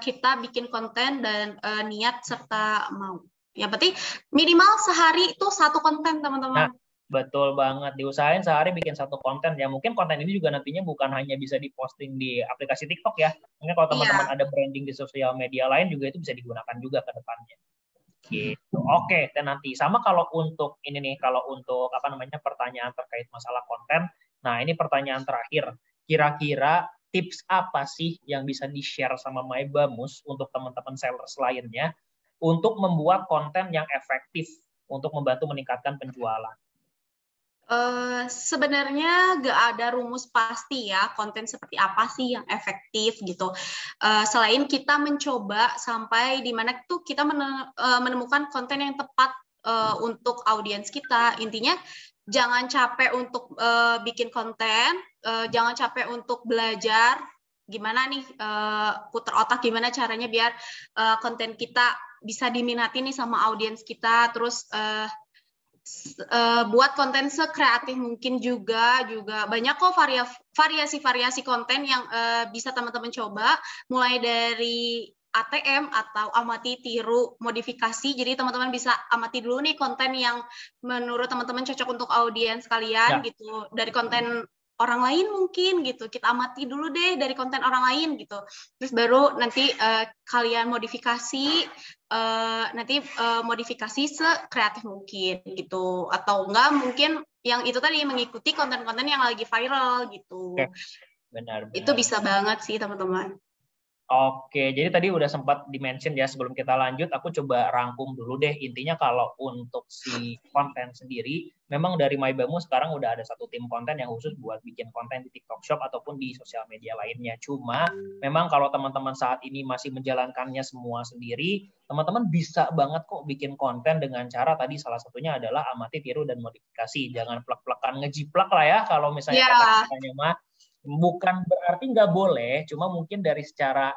kita bikin konten dan niat serta mau. Yang penting minimal sehari itu satu konten teman-teman. Nah, betul banget, diusahain sehari bikin satu konten. Ya mungkin konten ini juga nantinya bukan hanya bisa diposting di aplikasi TikTok ya. Mungkin kalau teman-teman ada branding di sosial media lain juga itu bisa digunakan juga ke depannya. Gitu. Oke, dan nanti sama kalau untuk ini nih, kalau untuk pertanyaan terkait masalah konten. Nah, ini pertanyaan terakhir. Kira-kira tips apa sih yang bisa di-share sama myBamus untuk teman-teman sellers lainnya untuk membuat konten yang efektif untuk membantu meningkatkan penjualan? Sebenarnya nggak ada rumus pasti ya konten seperti apa sih yang efektif gitu. Selain kita mencoba sampai di mana tuh kita menemukan konten yang tepat untuk audiens kita. Intinya jangan capek untuk bikin konten, jangan capek untuk belajar gimana nih putar otak gimana caranya biar konten kita bisa diminati nih sama audiens kita, terus buat konten sekreatif mungkin juga banyak kok variasi konten yang bisa teman-teman coba, mulai dari ATM atau amati, tiru, modifikasi. Jadi teman-teman bisa amati dulu nih konten yang menurut teman-teman cocok untuk audiens kalian gitu, dari konten orang lain mungkin gitu, kita amati dulu deh dari konten orang lain gitu, terus baru nanti kalian modifikasi, modifikasi sekreatif mungkin gitu, atau enggak mungkin yang itu tadi mengikuti konten-konten yang lagi viral gitu. Benar. Itu bisa banget sih teman-teman. Oke, jadi tadi udah sempat di-mention ya, sebelum kita lanjut, aku coba rangkum dulu deh. Intinya kalau untuk si konten sendiri, memang dari myBamus sekarang udah ada satu tim konten yang khusus buat bikin konten di TikTok Shop ataupun di sosial media lainnya. Cuma memang kalau teman-teman saat ini masih menjalankannya semua sendiri, teman-teman bisa banget kok bikin konten dengan cara tadi salah satunya adalah amati, tiru, dan modifikasi. Jangan plek-plekan ngejiplak lah ya, kalau misalnya kata-katanya mah. Bukan berarti nggak boleh, cuma mungkin dari secara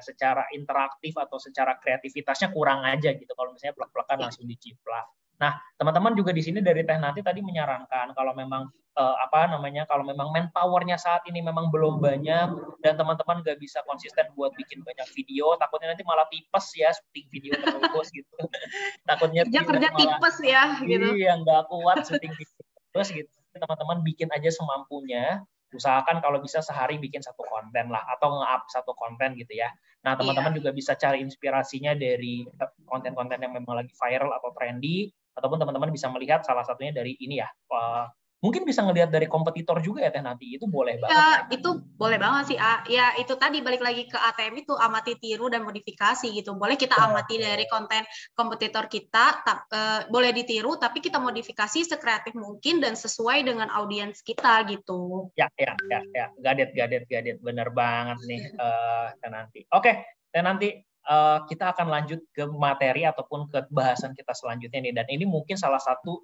secara interaktif atau secara kreativitasnya kurang aja gitu. Kalau misalnya plek-plekan langsung diciplak. Nah, teman-teman juga di sini dari Teh Nanti tadi menyarankan kalau memang kalau memang manpower-nya saat ini memang belum banyak dan teman-teman nggak bisa konsisten buat bikin banyak video, takutnya nanti malah tipes ya, syuting video terus gitu. Takutnya kerja tipes ya gitu. Iya, nggak kuat syuting video terus gitu. Teman-teman bikin aja semampunya. Usahakan kalau bisa sehari bikin satu konten lah, atau nge-up satu konten gitu ya. Nah, teman-teman juga bisa cari inspirasinya dari konten-konten yang memang lagi viral atau trendy, ataupun teman-teman bisa melihat salah satunya dari ini ya, mungkin bisa ngelihat dari kompetitor juga ya Teh Nanti, itu boleh banget. Ya, itu boleh banget sih. Ya, itu tadi balik lagi ke ATM itu, amati, tiru, dan modifikasi gitu. Boleh kita amati dari konten kompetitor kita, boleh ditiru, tapi kita modifikasi sekreatif mungkin dan sesuai dengan audiens kita gitu. Ya. Gadet. Bener banget nih Teh Nanti. Oke, Teh Nanti, kita akan lanjut ke materi ataupun ke bahasan kita selanjutnya nih. Dan ini mungkin salah satu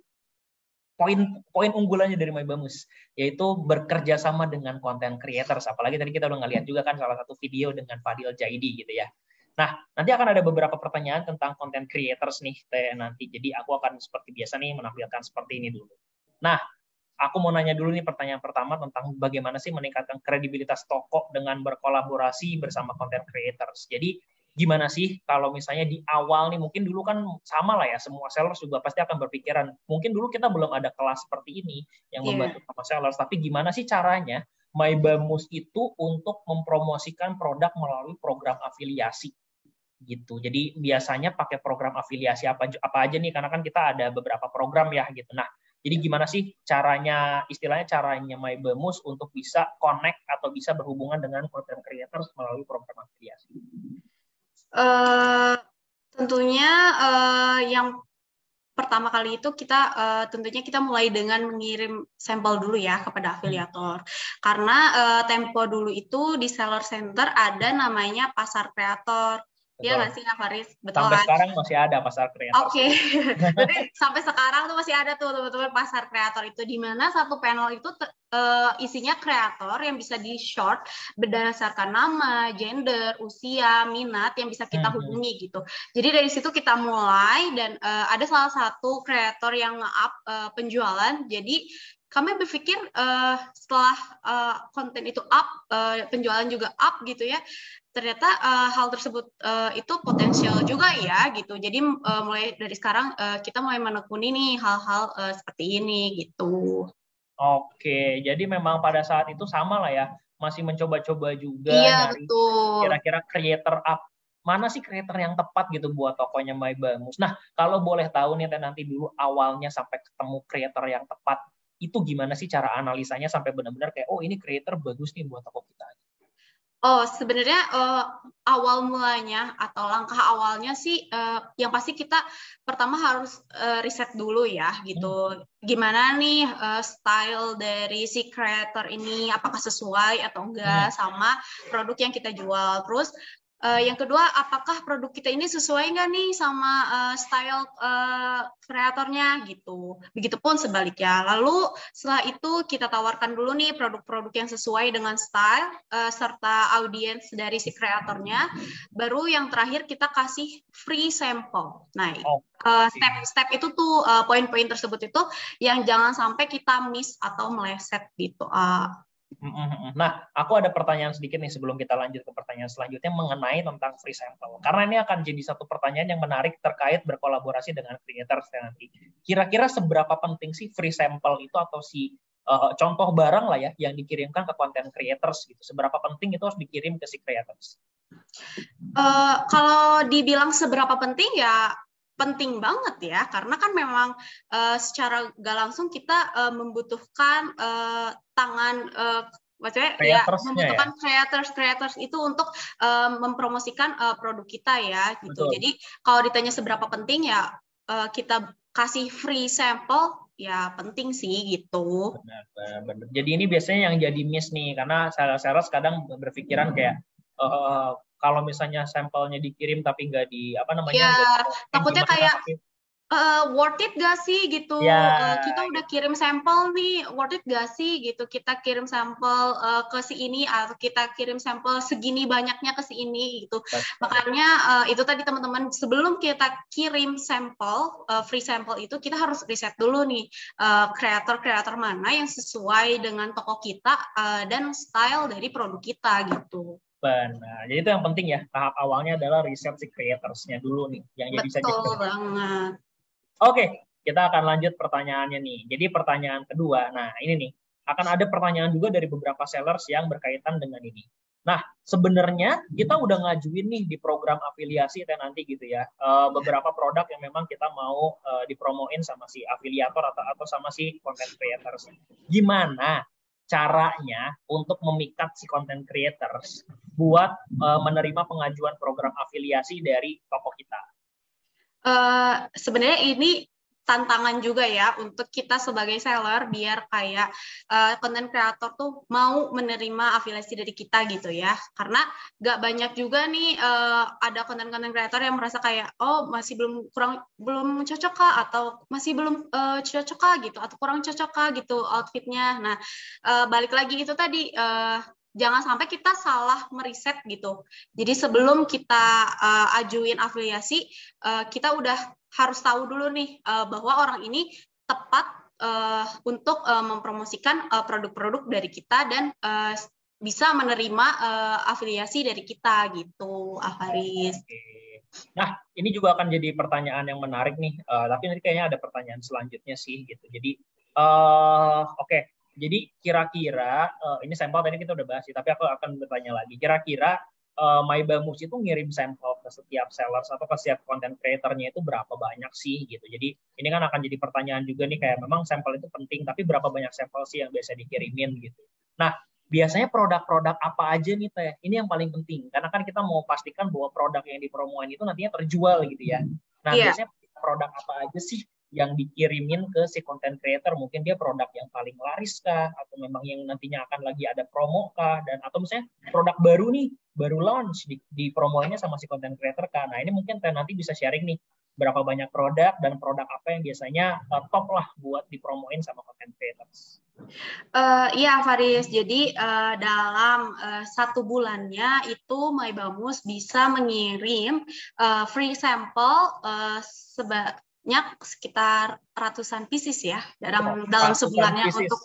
poin unggulannya dari myBamus, yaitu bekerja sama dengan content creators. Apalagi tadi kita udah ngeliat juga kan salah satu video dengan Fadil Jaidi gitu ya. Nah, nanti akan ada beberapa pertanyaan tentang content creators nih Teh Nanti. Jadi aku akan seperti biasa nih menampilkan seperti ini dulu. Nah, aku mau nanya dulu nih pertanyaan pertama tentang bagaimana sih meningkatkan kredibilitas toko dengan berkolaborasi bersama content creators. Jadi gimana sih kalau misalnya di awal nih, mungkin dulu kan sama lah ya, semua sellers juga pasti akan berpikiran, mungkin dulu kita belum ada kelas seperti ini yang membantu sama sellers, tapi gimana sih caranya myBamus itu untuk mempromosikan produk melalui program afiliasi gitu. Jadi biasanya pakai program afiliasi apa aja nih, karena kan kita ada beberapa program ya gitu. Nah, Jadi gimana sih caranya, istilahnya caranya MyBamus untuk bisa connect atau bisa berhubungan dengan content creators melalui program afiliasi? Tentunya yang pertama kali itu kita tentunya kita mulai dengan mengirim sampel dulu ya kepada afiliator. Karena tempo dulu itu di seller center ada namanya pasar kreator. Iya nggak sih, Kak Faris? Betul sampai kan? Sekarang masih ada pasar kreator. Oke. Jadi sampai sekarang tuh masih ada tuh teman-teman pasar kreator itu, di mana satu panel itu isinya kreator yang bisa di short berdasarkan nama, gender, usia, minat yang bisa kita hubungi gitu. Jadi dari situ kita mulai dan ada salah satu kreator yang nge-up penjualan. Jadi kami berpikir setelah konten itu up, penjualan juga up gitu ya, ternyata hal tersebut itu potensial juga ya gitu. Jadi mulai dari sekarang kita mulai menekuni nih hal-hal seperti ini gitu. Oke, jadi memang pada saat itu sama lah ya, masih mencoba-coba juga Iya, nyari betul. kira-kira creator up. Mana sih creator yang tepat gitu buat tokonya MyBamus. Nah, kalau boleh tahu nih nanti dulu awalnya sampai ketemu creator yang tepat, itu gimana sih cara analisanya sampai benar-benar kayak, oh ini creator bagus nih buat toko kita? Oh, sebenarnya awal mulanya atau langkah awalnya sih yang pasti kita pertama harus riset dulu ya gitu. Gimana nih style dari si creator ini, apakah sesuai atau enggak sama produk yang kita jual. Terus yang kedua, apakah produk kita ini sesuai nggak nih sama style kreatornya gitu. Begitupun sebaliknya. Lalu setelah itu kita tawarkan dulu nih produk-produk yang sesuai dengan style serta audiens dari si kreatornya. Baru yang terakhir kita kasih free sample. Nah, step-step itu tuh poin-poin tersebut itu yang jangan sampai kita miss atau meleset gitu. Nah, aku ada pertanyaan sedikit nih sebelum kita lanjut ke pertanyaan selanjutnya mengenai tentang free sample. Karena ini akan jadi satu pertanyaan yang menarik terkait berkolaborasi dengan creators nanti. Kira-kira seberapa penting sih free sample itu atau si contoh barang lah ya yang dikirimkan ke content creators gitu. Seberapa penting itu harus dikirim ke si creators? Kalau dibilang seberapa penting ya penting banget ya, karena kan memang secara gak langsung kita membutuhkan tangan maksudnya ya membutuhkan creators itu untuk mempromosikan produk kita ya gitu. Betul. Jadi kalau ditanya seberapa penting ya kita kasih free sample ya penting sih gitu. Benar. Jadi ini biasanya yang jadi miss nih, karena seller kadang berpikiran kayak kalau misalnya sampelnya dikirim tapi nggak di apa namanya? Ya, takutnya kayak worth it gak sih gitu? Ya. Kita udah kirim sampel nih, worth it gak sih gitu? Kita kirim sampel ke si ini atau kita kirim sampel segini banyaknya ke si ini gitu. Makanya itu tadi teman-teman, sebelum kita kirim sampel free sampel itu kita harus riset dulu nih kreator-kreator mana yang sesuai dengan toko kita dan style dari produk kita gitu. Nah, jadi itu yang penting ya, tahap awalnya adalah riset si creators-nya dulu nih, yang bisa jadi. Betul banget. Oke, kita akan lanjut pertanyaannya nih. Jadi pertanyaan kedua, nah ini nih, akan ada pertanyaan juga dari beberapa sellers yang berkaitan dengan ini. Nah, sebenarnya kita udah ngajuin nih di program afiliasi nanti gitu ya, beberapa produk yang memang kita mau dipromoin sama si afiliator atau sama si content creators. Gimana caranya untuk memikat si content creators buat menerima pengajuan program afiliasi dari toko kita? Sebenarnya ini tantangan juga ya untuk kita sebagai seller biar kayak content creator tuh mau menerima afiliasi dari kita gitu ya, karena nggak banyak juga nih ada content creator yang merasa kayak oh masih belum cocok kah atau masih belum cocok kah gitu atau kurang cocok kah gitu outfitnya. Nah balik lagi itu tadi jangan sampai kita salah meriset gitu. Jadi sebelum kita ajuin afiliasi, kita udah harus tahu dulu nih bahwa orang ini tepat untuk mempromosikan produk-produk dari kita dan bisa menerima afiliasi dari kita gitu, Faris. Nah, ini juga akan jadi pertanyaan yang menarik nih. Tapi nanti kayaknya ada pertanyaan selanjutnya sih gitu. Jadi oke. Jadi kira-kira ini sampel tadi kita udah bahas sih, tapi aku akan bertanya lagi. Kira-kira My Bamus itu ngirim sampel ke setiap sellers atau ke setiap content creator-nya itu berapa banyak sih gitu. Jadi ini kan akan jadi pertanyaan juga nih, kayak memang sampel itu penting, tapi berapa banyak sampel sih yang biasa dikirimin gitu. Nah, biasanya produk-produk apa aja nih Teh? Ini yang paling penting, karena kan kita mau pastikan bahwa produk yang dipromoin itu nantinya terjual gitu ya. Nah, biasanya produk apa aja sih yang dikirimin ke si content creator? Mungkin dia produk yang paling laris kah, atau memang yang nantinya akan lagi ada promo kah, dan atau misalnya produk baru nih, baru launch di promonya sama si content creator kah? Nah, ini mungkin Teh nanti bisa sharing nih, berapa banyak produk dan produk apa yang biasanya top lah buat dipromoin sama content creators. Iya Faris, jadi dalam 1 bulannya itu My Bamus bisa mengirim free sample sebanyak sekitar ratusan pieces ya dalam sebulannya pieces. Untuk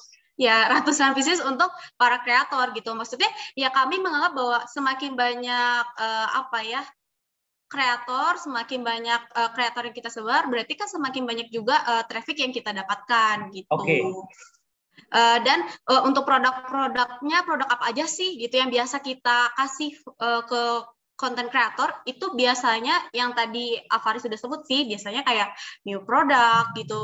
ratusan pieces untuk para kreator gitu. Maksudnya ya kami menganggap bahwa semakin banyak kreator, semakin banyak kreator yang kita sebar, berarti kan semakin banyak juga traffic yang kita dapatkan gitu. Dan untuk produk-produknya, produk apa aja sih gitu yang biasa kita kasih ke content creator, itu biasanya yang tadi Afari sudah sebut sih, biasanya kayak new product gitu,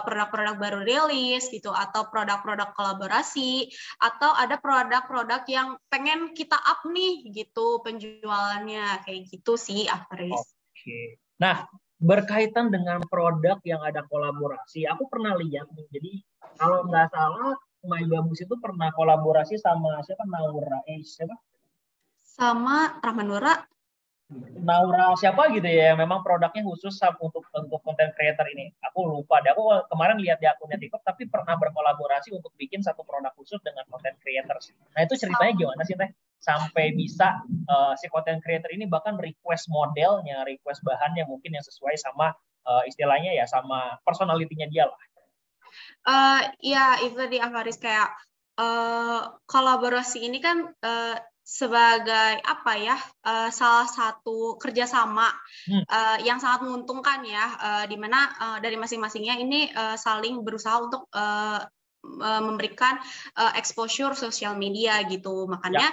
produk-produk baru rilis gitu, atau produk-produk kolaborasi, atau ada produk-produk yang pengen kita up nih gitu penjualannya, kayak gitu sih Afari. Oke. Nah, berkaitan dengan produk yang ada kolaborasi, aku pernah lihat nih, jadi kalau nggak salah My Bamus itu pernah kolaborasi sama siapa? Siapa? Sama Rahmanura siapa gitu ya, yang memang produknya khusus untuk content creator ini. Aku lupa deh, aku kemarin lihat di akunnya TikTok, tapi pernah berkolaborasi untuk bikin satu produk khusus dengan content creators. Nah, itu ceritanya gimana sih Teh? Sampai bisa si content creator ini bahkan request modelnya, request bahannya mungkin yang sesuai sama istilahnya ya, sama personality-nya dia lah. Ya, itu tadi Avaris kayak kolaborasi ini kan sebagai salah satu kerjasama yang sangat menguntungkan ya, di mana dari masing-masingnya ini saling berusaha untuk memberikan exposure sosial media gitu. Makanya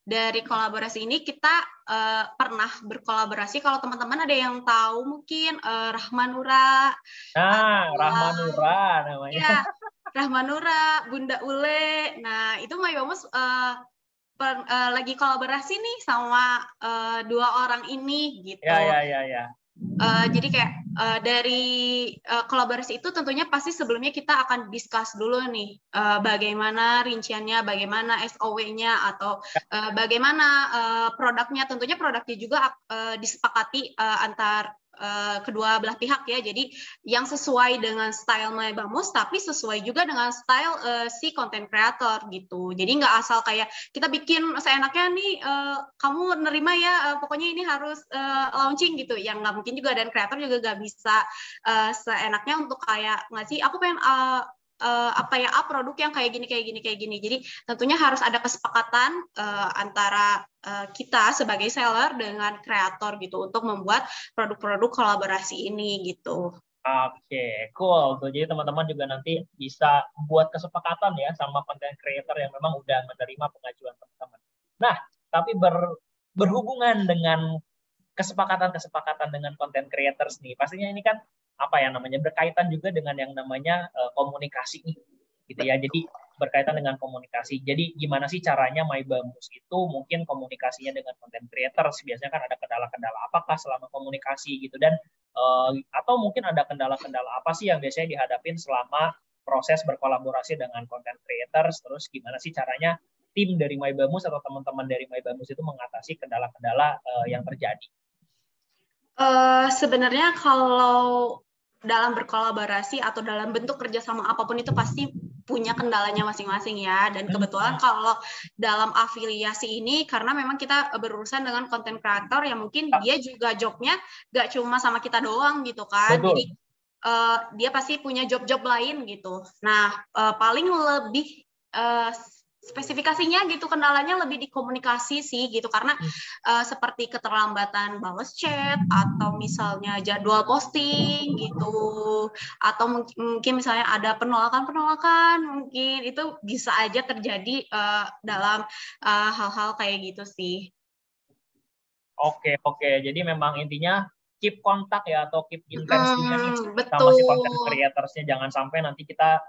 dari kolaborasi ini kita pernah berkolaborasi. Kalau teman-teman ada yang tahu mungkin Rahmanura. Rahmanura namanya. Ya, Rahmanura, Bunda Ule. Nah, itu My Bamus lagi kolaborasi nih sama 2 orang ini gitu. Ya. Jadi kayak dari kolaborasi itu tentunya pasti sebelumnya kita akan discuss dulu nih bagaimana rinciannya, bagaimana SOW-nya, atau bagaimana produknya. Tentunya produknya juga disepakati antar kedua belah pihak ya. Jadi yang sesuai dengan style My Bamus, tapi sesuai juga dengan style si content creator gitu. Jadi nggak asal kayak kita bikin seenaknya nih, kamu nerima ya, pokoknya ini harus launching gitu. Yang nggak mungkin juga, dan kreator juga nggak bisa seenaknya untuk kayak ngasih aku pengen produk yang kayak gini. Jadi tentunya harus ada kesepakatan antara kita sebagai seller dengan kreator gitu untuk membuat produk-produk kolaborasi ini gitu. Oke, cool. Jadi teman-teman juga nanti bisa buat kesepakatan ya sama content creator yang memang udah menerima pengajuan teman-teman. Nah, tapi berhubungan dengan kesepakatan dengan content creators nih, pastinya ini kan berkaitan juga dengan yang namanya komunikasi nih, gitu ya. Jadi berkaitan dengan komunikasi. Jadi gimana sih caranya My Bamus itu mungkin komunikasinya dengan content creators? Biasanya kan ada kendala-kendala apakah selama komunikasi gitu, dan atau mungkin ada kendala-kendala apa sih yang biasanya dihadapin selama proses berkolaborasi dengan content creators? Terus gimana sih caranya tim dari My Bamus atau teman-teman dari My Bamus itu mengatasi kendala-kendala yang terjadi? Sebenarnya kalau dalam berkolaborasi atau dalam bentuk kerjasama apapun itu pasti punya kendalanya masing-masing ya. Dan kebetulan kalau dalam afiliasi ini, karena memang kita berurusan dengan content creator yang mungkin dia juga jobnya gak cuma sama kita doang gitu kan. Betul. Jadi dia pasti punya job-job lain gitu. Nah, paling lebih spesifikasinya gitu, kendalanya lebih di komunikasi sih gitu, karena seperti keterlambatan balas chat atau misalnya jadwal posting gitu, atau mungkin misalnya ada penolakan mungkin itu bisa aja terjadi dalam hal-hal kayak gitu sih. Oke. Jadi memang intinya keep kontak ya, atau keep intensinya nih Betul. sama si content creators-nya, jangan sampai nanti kita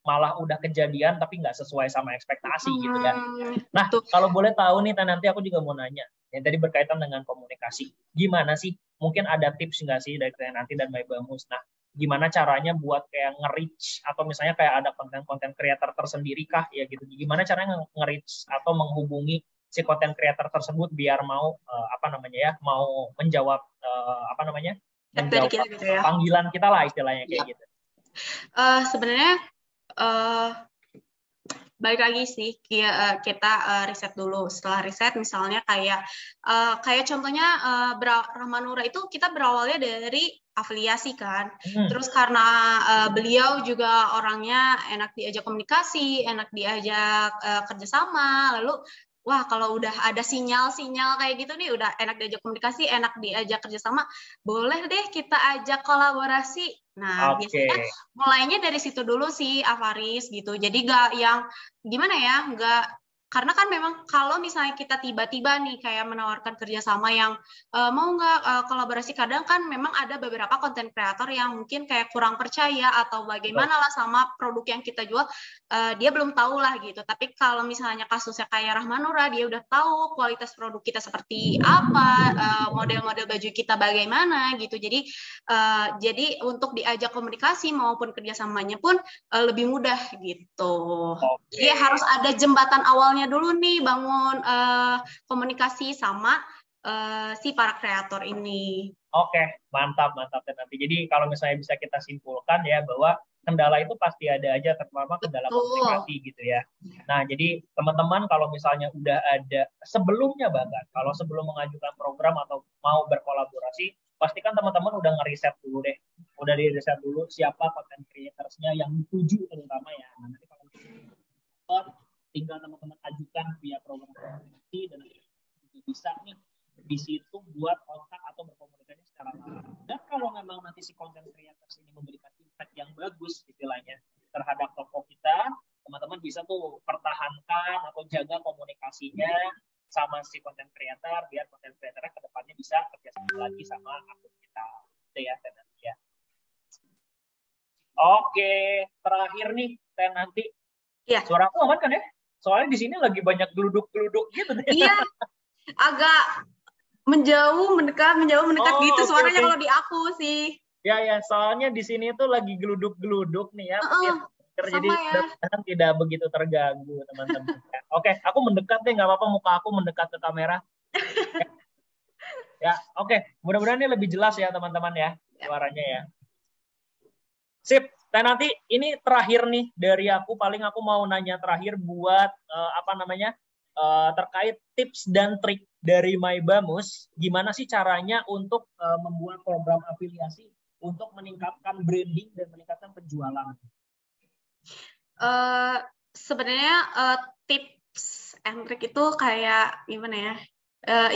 malah udah kejadian tapi nggak sesuai sama ekspektasi gitu ya. Nah, kalau boleh tahu nih nanti aku juga mau nanya, yang tadi berkaitan dengan komunikasi. Gimana sih? Mungkin ada tips nggak sih dari nanti dan My Bamus? Nah, gimana caranya buat kayak nge-reach, atau misalnya kayak ada konten-konten creator tersendiri kah ya gitu. Gimana caranya nge-reach atau menghubungi si content creator tersebut biar mau mau menjawab menjawab gitu ya, panggilan kita lah istilahnya kayak gitu. Sebenarnya balik lagi sih, kita riset dulu. Setelah riset misalnya kayak contohnya Rahmanura itu kita berawalnya dari afiliasi kan. Terus karena beliau juga orangnya enak diajak komunikasi, enak diajak kerjasama, lalu wah kalau udah ada sinyal-sinyal kayak gitu nih, udah enak diajak komunikasi, enak diajak kerjasama, boleh deh kita ajak kolaborasi. Nah, biasanya mulainya dari situ dulu sih, Avaris gitu. Jadi nggak yang gimana ya, karena kan memang kalau misalnya kita tiba-tiba nih kayak menawarkan kerjasama yang mau nggak kolaborasi, kadang kan memang ada beberapa konten kreator yang mungkin kayak kurang percaya atau bagaimana lah sama produk yang kita jual, dia belum tahu lah gitu. Tapi kalau misalnya kasusnya kayak Rahmanura, dia udah tahu kualitas produk kita seperti apa, model-model baju kita bagaimana gitu. Jadi untuk diajak komunikasi maupun kerjasamanya pun lebih mudah gitu. Jadi harus ada jembatan awalnya dulu nih, bangun komunikasi sama si para kreator ini. Oke, mantap nanti. Jadi kalau misalnya bisa kita simpulkan ya bahwa kendala itu pasti ada aja, terutama kendala komunikasi gitu ya. Nah, jadi teman-teman kalau misalnya udah ada sebelumnya, bahkan kalau sebelum mengajukan program atau mau berkolaborasi, pastikan teman-teman udah ngeriset dulu deh. Udah di-riset dulu siapa content creators-nya yang dituju terutama ya. Nah, nanti kalau tinggal teman-teman ajukan via program komunikasi, dan nanti bisa nih di situ buat kontak atau berkomunikasi secara langsung. Dan kalau memang nanti si content creators ini memberikan impact yang bagus istilahnya terhadap toko kita, teman-teman bisa tuh pertahankan atau jaga komunikasinya sama si content creator biar content creator ke depannya bisa kerjasama lagi sama akun kita. Itu ya, nanti ya. Oke, terakhir nih nanti. Iya. Suara aku aman kan ya? Soalnya di sini lagi banyak geluduk-geluduk gitu. Iya, agak menjauh mendekat gitu suaranya kalau di aku sih. Ya, soalnya di sini tuh lagi geluduk-geluduk nih ya. Jadi tidak begitu terganggu teman-teman. Oke, aku mendekat deh, nggak apa-apa muka aku mendekat ke kamera. Ya, oke. Mudah-mudahan ini lebih jelas ya teman-teman ya suaranya ya. Sip. Dan nanti ini terakhir nih dari aku, paling aku mau nanya terakhir buat terkait tips dan trik dari My Bamus, gimana sih caranya untuk membuat program afiliasi untuk meningkatkan branding dan meningkatkan penjualan? Sebenarnya tips and trik itu kayak gimana ya?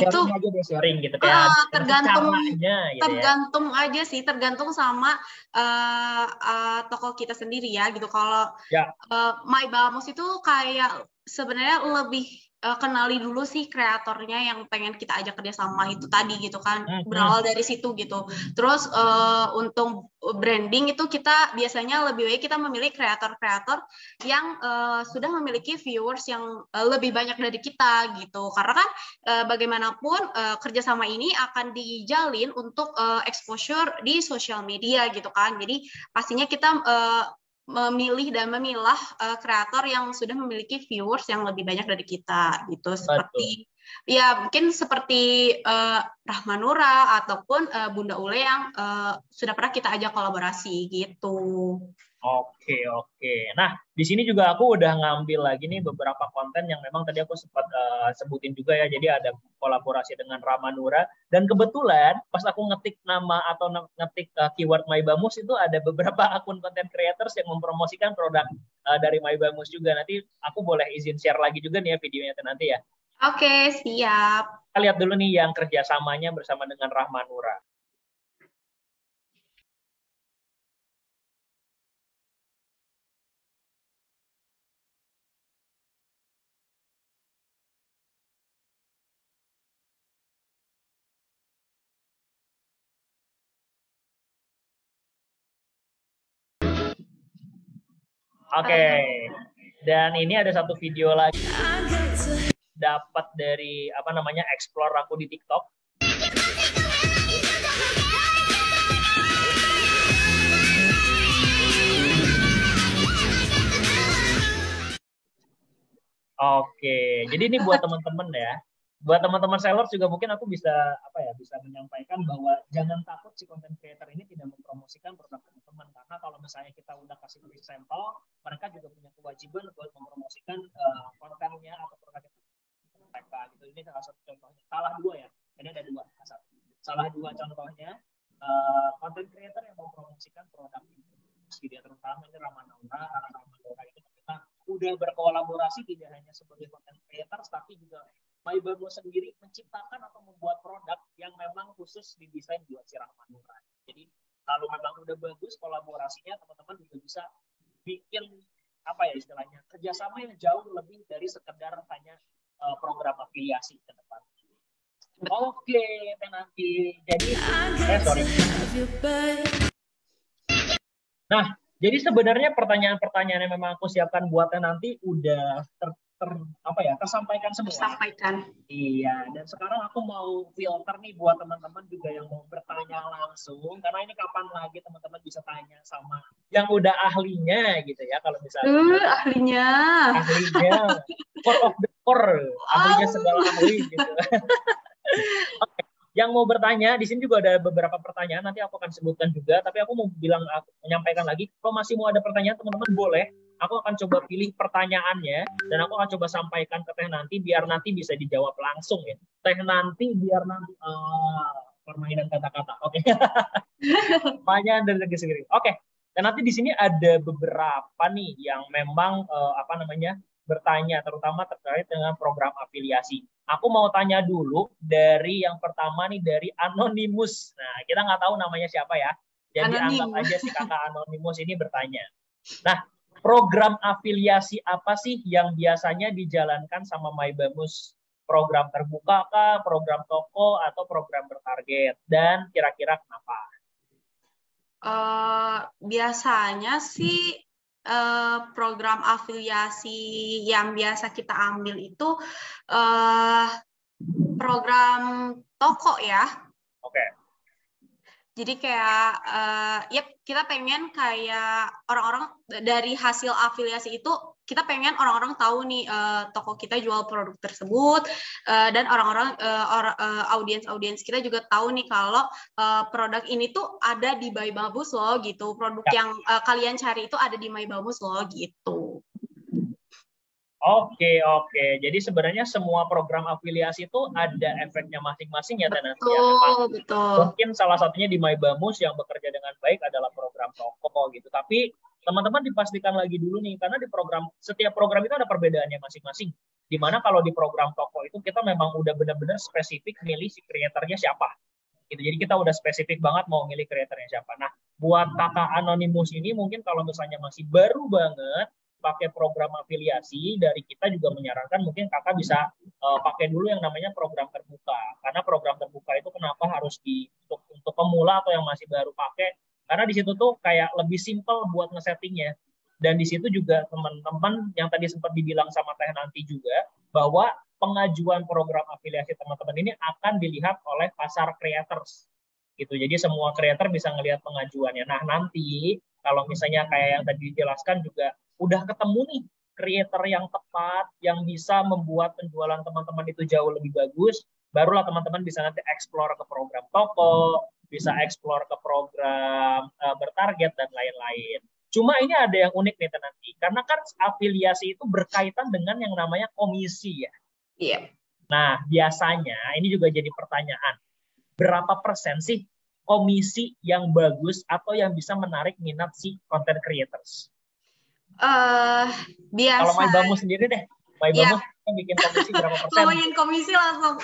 Itu sharing gitu, tergantung aja sih, tergantung sama toko kita sendiri ya gitu. Kalau My Bamus itu kayak sebenarnya lebih kenali dulu sih kreatornya yang pengen kita ajak kerjasama itu tadi gitu kan, berawal dari situ gitu. Terus untuk branding itu kita biasanya lebih baik kita memilih kreator-kreator yang sudah memiliki viewers yang lebih banyak dari kita gitu, karena kan bagaimanapun kerjasama ini akan dijalin untuk exposure di sosial media gitu kan. Jadi pastinya kita memilih dan memilah kreator yang sudah memiliki viewers yang lebih banyak dari kita gitu. Seperti Ya, mungkin seperti Rahmanura ataupun Bunda Ule yang sudah pernah kita ajak kolaborasi gitu. Oke. Nah, di sini juga aku udah ngambil lagi nih beberapa konten yang memang tadi aku sempat sebutin juga ya. Jadi ada kolaborasi dengan Ramanura. Dan kebetulan pas aku ngetik nama atau ngetik keyword Mybamus itu ada beberapa akun content creators yang mempromosikan produk dari Mybamus juga. Nanti aku boleh izin share lagi juga nih ya videonya nanti ya. Oke, siap. Kita lihat dulu nih yang kerjasamanya bersama dengan Rahmanura. Oke. Dan ini ada satu video lagi dapat dari apa namanya explore aku di TikTok. Oke, jadi ini buat teman-teman ya. Buat teman-teman sellers juga mungkin aku bisa bisa menyampaikan bahwa jangan takut si content creator ini tidak mempromosikan produk teman-teman, karena kalau misalnya kita udah kasih free sampel, mereka juga punya kewajiban buat mempromosikan kontennya atau produk mereka gitu. Ini salah satu contohnya. Salah dua ya. Ini ada dua. Salah dua contohnya content creator yang mempromosikan produk dia, terutama ini Ramanura, karena Ramanura itu kita udah berkolaborasi tidak hanya sebagai content creator, tapi juga Mybamus sendiri menciptakan atau membuat produk yang memang khusus didesain buat si Ramanura. Jadi kalau memang udah bagus kolaborasinya, teman-teman juga bisa bikin istilahnya kerjasama yang jauh lebih dari sekedar hanya program afiliasi ke depan. Oke, nanti jadi sorry. Nah, jadi sebenarnya pertanyaan-pertanyaan yang memang aku siapkan buatnya nanti udah tersampaikan semua. Tersampaikan. Iya, dan sekarang aku mau filter nih buat teman-teman juga yang mau bertanya langsung, karena ini kapan lagi teman-teman bisa tanya sama yang udah ahlinya gitu ya, kalau misalnya ahlinya core of the core, ahlinya segala ahli gitu. Oke. Yang mau bertanya, di sini juga ada beberapa pertanyaan, nanti aku akan sebutkan juga, tapi aku mau menyampaikan lagi, kalau masih mau ada pertanyaan teman-teman boleh, aku akan coba pilih pertanyaannya, dan aku akan coba sampaikan ke Teh Nanti, biar nanti bisa dijawab langsung ya. Teh Nanti, biar nanti, permainan kata-kata, oke. Pertanyaan dari sendiri. Oke, dan nanti di sini ada beberapa nih, yang memang, bertanya, terutama terkait dengan program afiliasi. Aku mau tanya dulu dari yang pertama nih, dari Anonymous. Nah, kita nggak tahu namanya siapa ya. Jadi anggap aja si kakak Anonymous ini bertanya. Nah, program afiliasi apa sih yang biasanya dijalankan sama Mybamus? Program terbuka kah, program toko, atau program bertarget? Dan kira-kira kenapa? Biasanya sih program afiliasi yang biasa kita ambil itu program toko ya. Oke. Jadi kayak kita pengen kayak orang-orang dari hasil afiliasi itu, kita pengen orang-orang tahu nih toko kita jual produk tersebut, dan orang-orang audiens kita juga tahu nih kalau produk ini tuh ada di Mybamus loh gitu. Produk yang kalian cari itu ada di Mybamus loh gitu. Oke. Jadi sebenarnya semua program afiliasi itu ada efeknya masing-masing ya, Betul. Mungkin salah satunya di Mybamus yang bekerja dengan baik adalah program toko gitu. Tapi teman-teman dipastikan lagi dulu nih, karena di setiap program itu ada perbedaannya masing-masing. Dimana kalau di program toko itu kita memang udah benar-benar spesifik milih si kreatornya siapa. Gitu. Jadi kita udah spesifik banget mau milih kreatornya siapa. Nah, buat kakak Anonymous ini mungkin kalau misalnya masih baru banget pakai program afiliasi, dari kita juga menyarankan mungkin kakak bisa pakai dulu yang namanya program terbuka. Karena program terbuka itu kenapa harus untuk pemula atau yang masih baru pakai, karena di situ tuh kayak lebih simple buat ngesettingnya. Dan di situ juga teman-teman yang tadi sempat dibilang sama Teh Nanti juga, bahwa pengajuan program afiliasi teman-teman ini akan dilihat oleh pasar creators. Gitu. Jadi semua creator bisa ngelihat pengajuannya. Nah, nanti kalau misalnya kayak yang tadi dijelaskan juga udah ketemu nih creator yang tepat, yang bisa membuat penjualan teman-teman itu jauh lebih bagus, barulah teman-teman bisa nanti explore ke program toko, bisa explore ke program bertarget dan lain-lain. Cuma ini ada yang unik nih nanti, karena kan afiliasi itu berkaitan dengan yang namanya komisi ya. Iya. Nah, biasanya ini juga jadi pertanyaan, berapa persen sih komisi yang bagus atau yang bisa menarik minat si content creators? Biasa. Kalau Maibamu sendiri deh, Maibamu kan bikin komisi berapa persen? Ngomongin komisi langsung.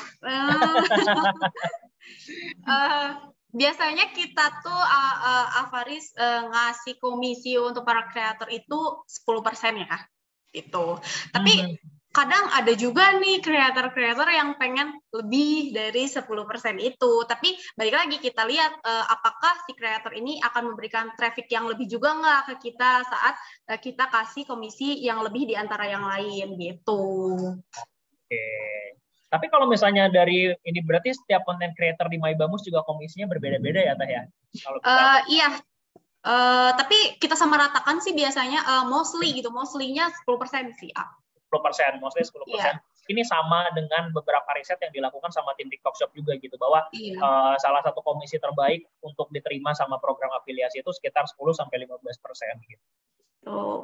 Biasanya kita tuh Alvaris ngasih komisi untuk para kreator itu 10% ya, itu. Tapi kadang ada juga nih kreator-kreator yang pengen lebih dari 10% itu. Tapi balik lagi kita lihat apakah si kreator ini akan memberikan traffic yang lebih juga nggak ke kita saat kita kasih komisi yang lebih di antara yang lain gitu. Oke. Tapi kalau misalnya dari ini berarti setiap content creator di Maibamus juga komisinya berbeda-beda ya Teh ya? Kalau iya. Tapi kita sama ratakan sih biasanya mostly gitu. Mostly-nya 10% sih. 10%, mostly 10%. Yeah. Ini sama dengan beberapa riset yang dilakukan sama tim TikTok Shop juga gitu, bahwa salah satu komisi terbaik untuk diterima sama program afiliasi itu sekitar 10-15% gitu.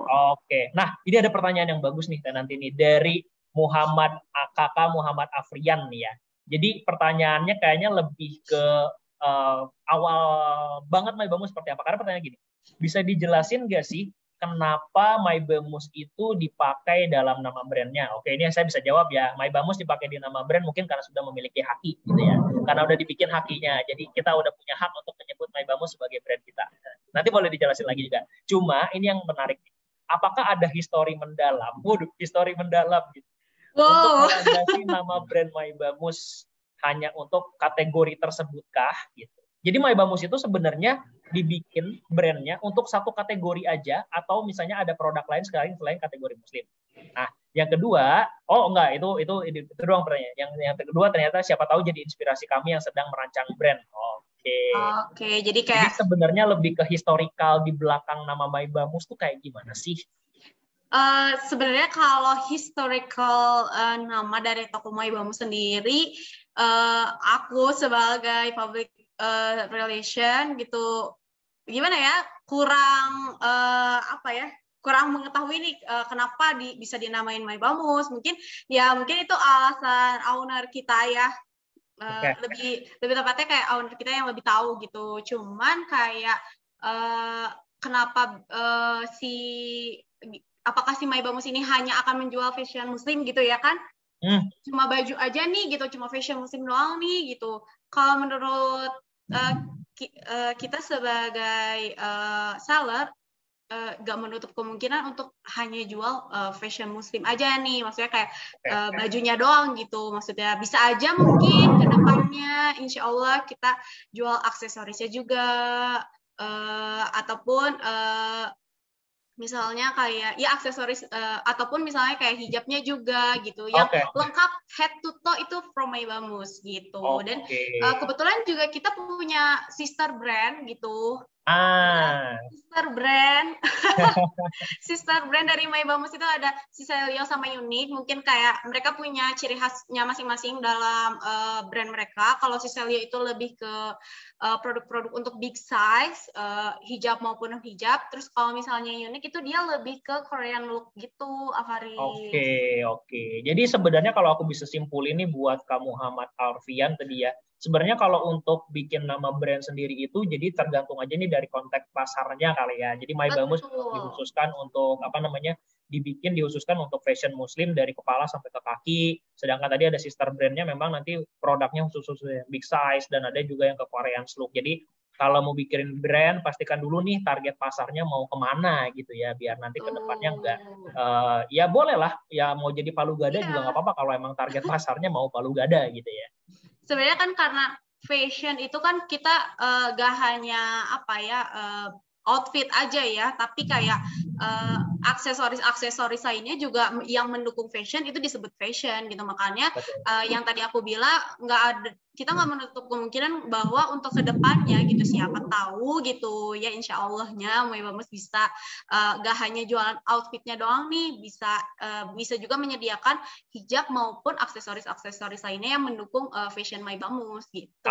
Oke. Nah, ini ada pertanyaan yang bagus nih nanti nih dari Kakak Muhammad Afrian nih ya. Jadi pertanyaannya kayaknya lebih ke awal banget Maibamus seperti apa. Karena pertanyaan gini, bisa dijelasin nggak sih kenapa Maibamus itu dipakai dalam nama brandnya? Oke, ini saya bisa jawab ya. Maibamus dipakai di nama brand mungkin karena sudah memiliki haki gitu ya. Karena udah dibikin hakinya. Jadi kita udah punya hak untuk menyebut Maibamus sebagai brand kita. Nanti boleh dijelasin lagi juga. Cuma ini yang menarik. Apakah ada histori mendalam? Waduh, histori mendalam gitu. Untuk melandasi nama brand Maibamus hanya untuk kategori tersebutkah gitu. Jadi Maibamus itu sebenarnya dibikin brandnya untuk satu kategori aja atau misalnya ada produk lain selain kategori muslim. Nah, yang kedua, itu doang pertanyaan. Yang kedua ternyata siapa tahu jadi inspirasi kami yang sedang merancang brand. Oke, jadi sebenarnya lebih ke historical di belakang nama Maibamus tuh kayak gimana sih? Sebenarnya kalau historical nama dari toko Maibamus sendiri, aku sebagai public relation gitu, gimana ya, kurang mengetahui nih kenapa bisa dinamain Maibamus. Mungkin itu alasan owner kita ya. Lebih tepatnya kayak owner kita yang lebih tahu gitu. Cuman kayak kenapa apakah si Maibamus ini hanya akan menjual fashion muslim gitu ya kan? Cuma baju aja nih gitu, cuma fashion muslim doang nih gitu. Kalau menurut kita sebagai seller, gak menutup kemungkinan untuk hanya jual fashion muslim aja nih. Maksudnya kayak bajunya doang gitu. Maksudnya bisa aja mungkin ke depannya insya Allah kita jual aksesorisnya juga. Ataupun misalnya kayak ya aksesoris ataupun misalnya kayak hijabnya juga gitu yang lengkap head to toe itu from Maibamus gitu. Dan kebetulan juga kita punya sister brand gitu. Sister brand dari Maibamus itu ada Ciselio sama Unique. Mungkin kayak mereka punya ciri khasnya masing-masing dalam brand mereka. Kalau Ciselio itu lebih ke produk-produk untuk big size, hijab maupun non hijab. Terus kalau misalnya Unique itu dia lebih ke Korean look gitu, Avari. Oke. Jadi sebenarnya kalau aku bisa simpulin ini buat kamu Muhammad Alfian tadi ya. Sebenarnya kalau untuk bikin nama brand sendiri itu jadi tergantung aja nih dari konteks pasarnya kali ya. Jadi Maibamus dihususkan untuk dihususkan untuk fashion muslim dari kepala sampai ke kaki. Sedangkan tadi ada sister brandnya memang nanti produknya khusus big size dan ada juga yang ke Korean look. Jadi kalau mau bikin brand pastikan dulu nih target pasarnya mau kemana gitu ya, biar nanti ke depannya enggak ya boleh lah ya mau jadi palu gada juga nggak apa-apa kalau emang target pasarnya mau palu gada gitu ya. Sebenarnya kan karena fashion itu kan kita gak hanya outfit aja ya, tapi kayak aksesoris lainnya juga yang mendukung fashion itu disebut fashion gitu. Makanya yang tadi aku bilang kita nggak menutup kemungkinan bahwa untuk kedepannya gitu siapa tahu gitu ya, insya Allahnya My Bamus bisa gak hanya jualan outfitnya doang nih, bisa juga menyediakan hijab maupun aksesoris lainnya yang mendukung fashion My Bamus gitu.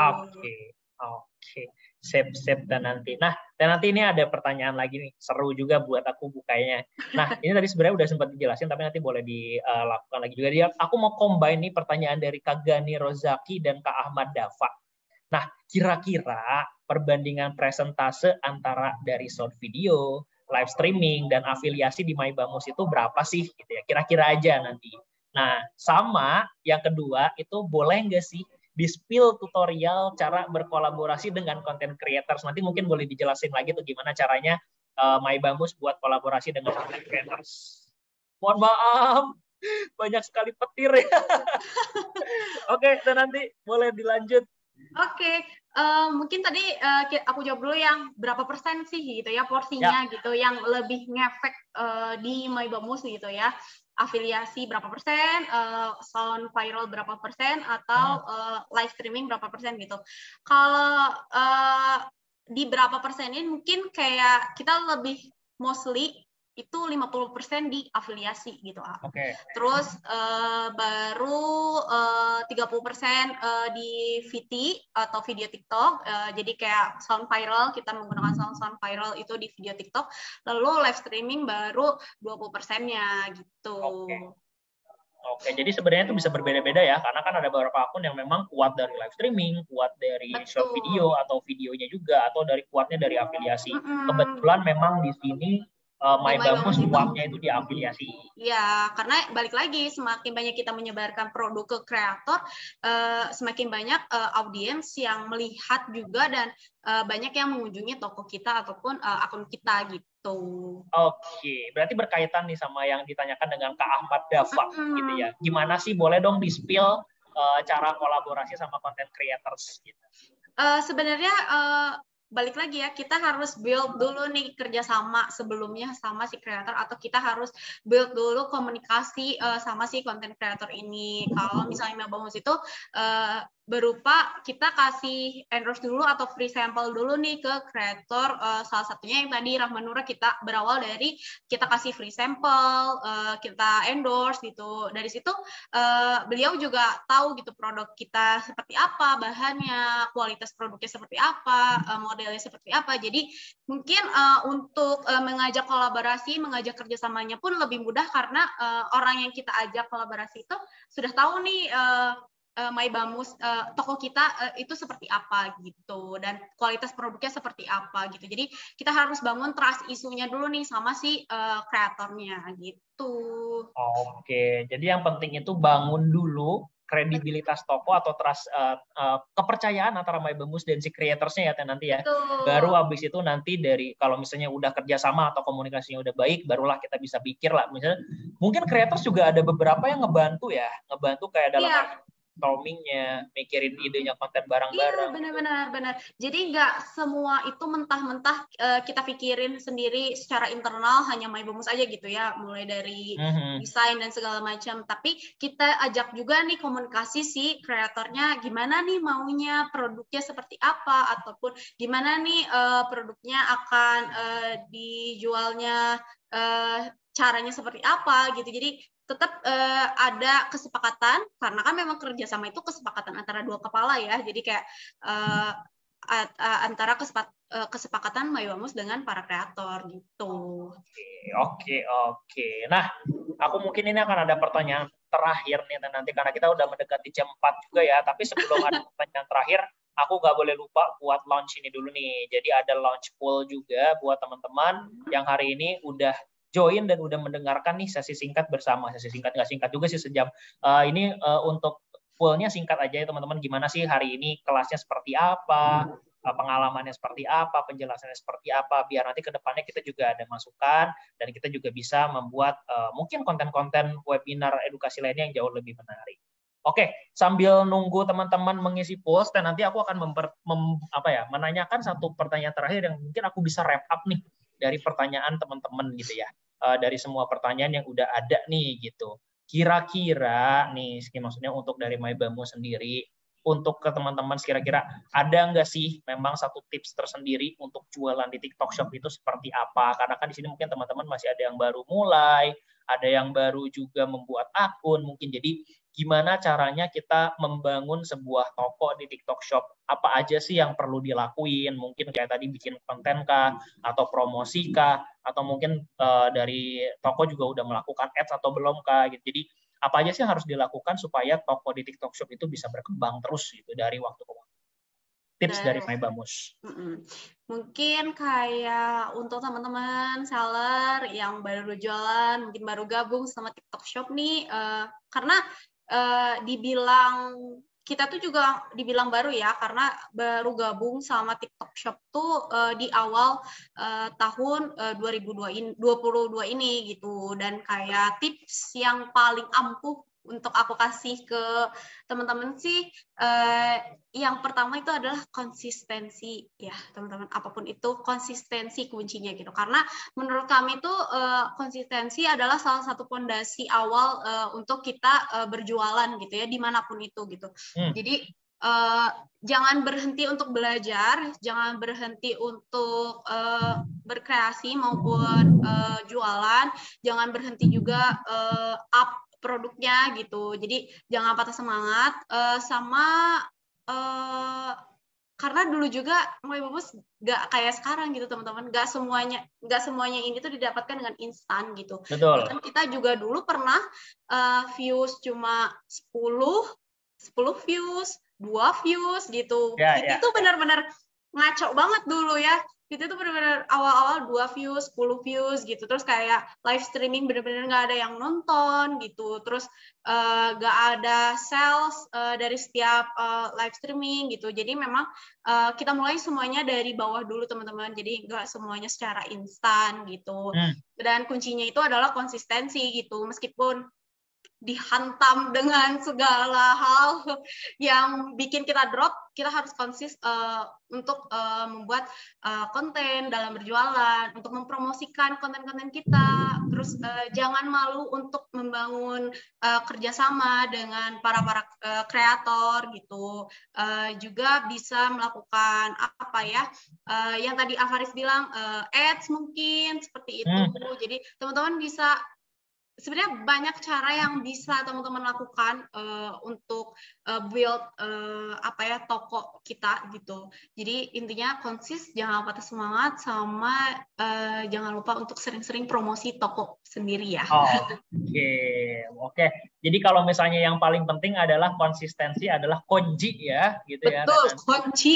Oke. Sip dan nanti. Nah, dan nanti ini ada pertanyaan lagi nih, seru juga buat aku bukanya. Nah, ini tadi sebenarnya udah sempat dijelasin, tapi nanti boleh dilakukan lagi juga. Dia, aku mau combine nih pertanyaan dari Kak Gani Rozaki dan Kak Ahmad Dafa. Nah, kira-kira perbandingan presentase antara dari short video, live streaming, dan afiliasi di My Bamus itu berapa sih? Gitu ya, kira-kira aja nanti. Nah, sama yang kedua itu boleh nggak sih di-spill tutorial cara berkolaborasi dengan content creators. Nanti mungkin boleh dijelasin lagi tuh gimana caranya My Bamus buat kolaborasi dengan content creators. Mohon maaf, banyak sekali petir ya. Oke, dan nanti boleh dilanjut. Oke, mungkin tadi aku jawab dulu yang berapa persen sih gitu ya porsinya gitu, yang lebih ngefek di My Bamus gitu ya. Afiliasi berapa persen, sound viral berapa persen, atau live streaming berapa persen gitu. Kalau di berapa persenin mungkin kayak kita lebih mostly itu 50% di afiliasi gitu. Okay. Terus baru 30% di VT atau video TikTok. Jadi kayak sound viral, kita menggunakan sound viral itu di video TikTok. Lalu live streaming baru 20%-nya gitu. Oke, jadi sebenarnya itu bisa berbeda-beda ya, karena kan ada beberapa akun yang memang kuat dari live streaming, kuat dari short video atau videonya juga, atau kuatnya dari afiliasi. Kebetulan memang di sini My Bamus kuatnya itu di afiliasi. Iya, karena balik lagi semakin banyak kita menyebarkan produk ke kreator, semakin banyak audiens yang melihat juga dan banyak yang mengunjungi toko kita ataupun akun kita gitu. Oke, berarti berkaitan nih sama yang ditanyakan dengan Kak Ahmad Dafa gitu ya. Gimana sih, boleh dong di-spill cara kolaborasi sama content creators gitu. Sebenarnya balik lagi ya, kita harus build dulu nih kerjasama sebelumnya sama si kreator, atau kita harus build dulu komunikasi sama si content creator ini. Kalau misalnya My Bamus itu berupa kita kasih endorse dulu atau free sample dulu nih ke kreator, salah satunya yang tadi Rahman Nura, kita berawal dari kita kasih free sample, kita endorse gitu. Dari situ beliau juga tahu gitu produk kita seperti apa, bahannya, kualitas produknya seperti apa, modelnya seperti apa. Jadi mungkin untuk mengajak kolaborasi, mengajak kerjasamanya pun lebih mudah karena orang yang kita ajak kolaborasi itu sudah tahu nih My Bamus, toko kita itu seperti apa gitu, dan kualitas produknya seperti apa gitu. Jadi kita harus bangun trust isunya dulu nih sama si kreatornya gitu. Oke, jadi yang penting itu bangun dulu kredibilitas toko atau trust, kepercayaan antara My Bamus dan si creatorsnya ya nanti ya. Betul. Baru habis itu nanti dari kalau misalnya udah kerjasama atau komunikasinya udah baik, barulah kita bisa pikir lah. Misalnya mungkin creators juga ada beberapa yang ngebantu kayak dalam stormingnya, mikirin idenya konten bareng-bareng. Iya, benar. Jadi nggak semua itu mentah-mentah kita pikirin sendiri secara internal, hanya My Bamus aja gitu ya, mulai dari desain dan segala macam. Tapi kita ajak juga nih komunikasi si kreatornya, gimana nih maunya produknya seperti apa, ataupun gimana nih produknya akan dijualnya, caranya seperti apa gitu. Jadi tetap ada kesepakatan, karena kan memang kerjasama itu kesepakatan antara dua kepala ya. Jadi kayak antara kesepakatan My Bamus dengan para kreator gitu. Oke. Nah, aku mungkin ini akan ada pertanyaan terakhir nih nanti, karena kita udah mendekati jam 4 juga ya. Tapi sebelum ada pertanyaan terakhir, aku nggak boleh lupa buat launch ini dulu nih. Jadi ada launch poll juga buat teman-teman yang hari ini udah join dan udah mendengarkan nih sesi singkat bersama. Sesi singkat nggak singkat juga sih, sejam. Ini untuk poolnya singkat aja ya teman-teman. Gimana sih hari ini kelasnya seperti apa, pengalamannya seperti apa, penjelasannya seperti apa, biar nanti ke depannya kita juga ada masukan dan kita juga bisa membuat mungkin konten-konten webinar edukasi lainnya yang jauh lebih menarik. Oke, sambil nunggu teman-teman mengisi polls, dan nanti aku akan menanyakan satu pertanyaan terakhir yang mungkin aku bisa wrap up nih dari pertanyaan teman-teman gitu ya. Dari semua pertanyaan yang udah ada nih gitu. Kira-kira nih, maksudnya untuk dari MyBamu sendiri, untuk ke teman-teman kira-kira ada nggak sih memang satu tips tersendiri untuk jualan di TikTok Shop itu seperti apa? Karena kan di sini mungkin teman-teman masih ada yang baru mulai, ada yang baru juga membuat akun mungkin. Jadi gimana caranya kita membangun sebuah toko di TikTok Shop? Apa aja sih yang perlu dilakuin? Mungkin kayak tadi bikin konten kah, atau promosi kah, atau mungkin dari toko juga udah melakukan ads atau belum kah? Gitu. Jadi apa aja sih yang harus dilakukan supaya toko di TikTok Shop itu bisa berkembang terus gitu dari waktu ke waktu? Tips dari MyBamus. Mungkin kayak untuk teman-teman seller yang baru jualan, mungkin baru gabung sama TikTok Shop nih, karena dibilang kita tuh juga dibilang baru ya, karena baru gabung sama TikTok Shop tuh di awal tahun 2022 ini gitu. Dan kayak tips yang paling ampuh untuk aku kasih ke teman-teman sih, yang pertama itu adalah konsistensi ya teman-teman. Apapun itu konsistensi kuncinya gitu. Karena menurut kami tuh konsistensi adalah salah satu fondasi awal untuk kita berjualan gitu ya, dimanapun itu gitu. Jadi jangan berhenti untuk belajar, jangan berhenti untuk berkreasi maupun jualan, jangan berhenti juga up produknya gitu. Jadi jangan patah semangat, sama karena dulu juga MyBamus nggak kayak sekarang gitu teman-teman, nggak semuanya ini tuh didapatkan dengan instan gitu. Betul. Bahkan kita juga dulu pernah views cuma 10 views, 2 views gitu. Itu benar-benar ngaco banget dulu ya. Itu tuh benar-benar awal-awal 2 views, 10 views gitu. Terus kayak live streaming benar-benar nggak ada yang nonton gitu. Terus nggak ada sales dari setiap live streaming gitu. Jadi memang kita mulai semuanya dari bawah dulu teman-teman. Jadi nggak semuanya secara instan gitu. Dan kuncinya itu adalah konsistensi gitu. Meskipun dihantam dengan segala hal yang bikin kita drop, kita harus untuk membuat konten dalam berjualan, untuk mempromosikan konten-konten kita, terus jangan malu untuk membangun kerjasama dengan para kreator gitu, juga bisa melakukan apa ya, yang tadi Afaris bilang ads mungkin seperti itu. Jadi teman-teman bisa, sebenarnya banyak cara yang bisa teman-teman lakukan untuk build toko kita gitu. Jadi intinya jangan patah semangat, sama jangan lupa untuk sering-sering promosi toko sendiri ya. Oke. Jadi kalau misalnya yang paling penting adalah konsistensi adalah kunci ya, gitu. Betul, ya. Kunci.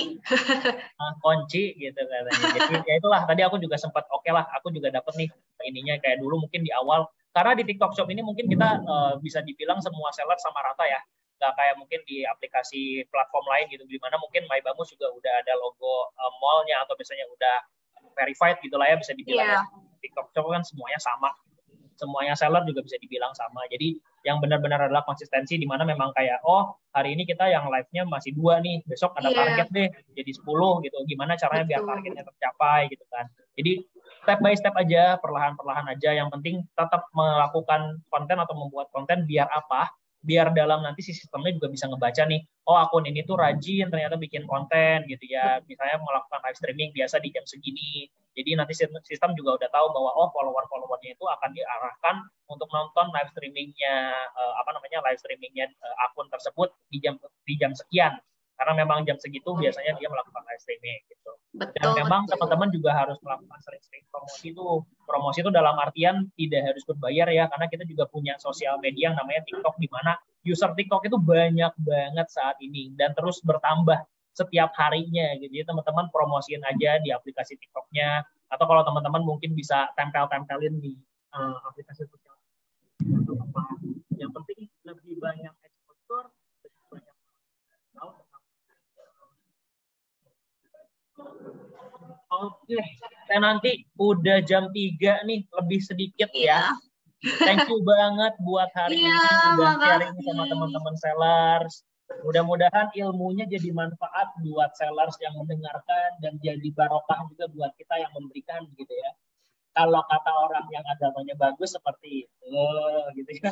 Kunci gitu katanya. Jadi ya itulah tadi aku juga sempat aku juga dapat nih ininya kayak dulu mungkin di awal. Karena di TikTok Shop ini mungkin kita bisa dibilang semua seller sama rata ya. Nggak kayak mungkin di aplikasi platform lain gitu. Dimana mungkin MyBamus juga udah ada logo mall-nya atau misalnya udah verified gitu lah ya, bisa dibilang. Yeah. TikTok Shop kan semuanya sama. Semuanya seller juga bisa dibilang sama. Jadi yang benar-benar adalah konsistensi, dimana memang kayak, hari ini kita yang live-nya masih 2 nih. Besok ada target deh, jadi 10 gitu. Gimana caranya biar targetnya tercapai gitu kan. Jadi step by step aja, perlahan-perlahan aja. Yang penting tetap melakukan konten atau membuat konten biar apa? Biar dalam nanti si sistemnya juga bisa ngebaca nih, akun ini tuh rajin ternyata bikin konten gitu ya. Misalnya melakukan live streaming biasa di jam segini. Jadi nanti sistem juga udah tahu bahwa follower-followernya itu akan diarahkan untuk nonton live streamingnya live streamingnya akun tersebut di jam sekian. Karena memang jam segitu biasanya dia melakukan live streaming gitu. Dan memang teman-teman juga harus melakukan sering-sering promosi itu. Promosi itu dalam artian tidak harus berbayar ya, karena kita juga punya sosial media yang namanya TikTok, di mana user TikTok itu banyak banget saat ini dan terus bertambah setiap harinya gitu. Jadi teman-teman promosiin aja di aplikasi TikToknya, atau kalau teman-teman mungkin bisa tempelin di aplikasi sosial media. Yang penting lebih banyak exposure, lebih banyak tahu. Oke, saya nanti udah jam 3 nih, lebih sedikit ya. Thank you banget buat hari ini udah sharing sama teman-teman sellers. Mudah-mudahan ilmunya jadi manfaat buat sellers yang mendengarkan dan jadi barokah juga buat kita yang memberikan gitu ya. kalau kata orang yang agamanya bagus seperti itu, gitu ya.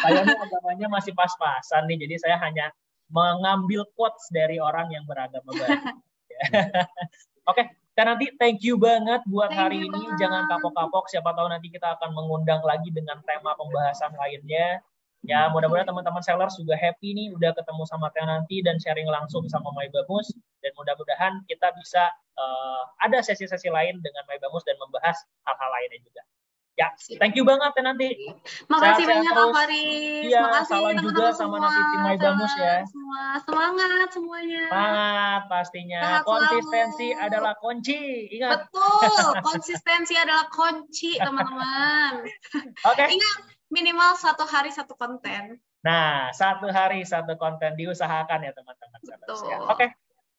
Saya nih agamanya masih pas-pasan nih, jadi saya hanya mengambil quotes dari orang yang beragama baik. Oke, dan nanti thank you banget buat hari ini. Jangan kapok-kapok, siapa tahu nanti kita akan mengundang lagi dengan tema pembahasan lainnya. Ya, mudah-mudahan teman-teman sellers juga happy nih udah ketemu sama Teh nanti dan sharing langsung sama My Bamus, dan mudah-mudahan kita bisa ada sesi-sesi lain dengan My Bamus dan membahas hal-hal lainnya juga. Ya, thank you banget Teh nanti. Makasih banyak Kak Faris. Iya, makasih salam juga sama nanti tim My Bamus ya. Semangat semuanya. Semangat pastinya. Sehat konsistensi selalu. adalah kunci. Ingat. Betul, konsistensi adalah kunci teman-teman. Oke. Ingat, minimal 1 hari 1 konten. Nah, 1 hari 1 konten diusahakan ya teman-teman. Betul. Oke.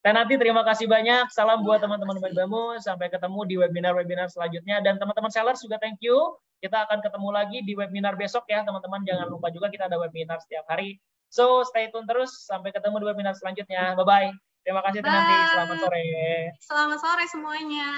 Dan nanti terima kasih banyak. Salam buat teman-teman My Bamus. Sampai ketemu di webinar-webinar selanjutnya. Dan teman-teman sellers juga thank you. Kita akan ketemu lagi di webinar besok ya teman-teman. Jangan lupa juga kita ada webinar setiap hari. So, stay tune terus. Sampai ketemu di webinar selanjutnya. Bye-bye. Terima kasih nanti. Selamat sore. Selamat sore semuanya.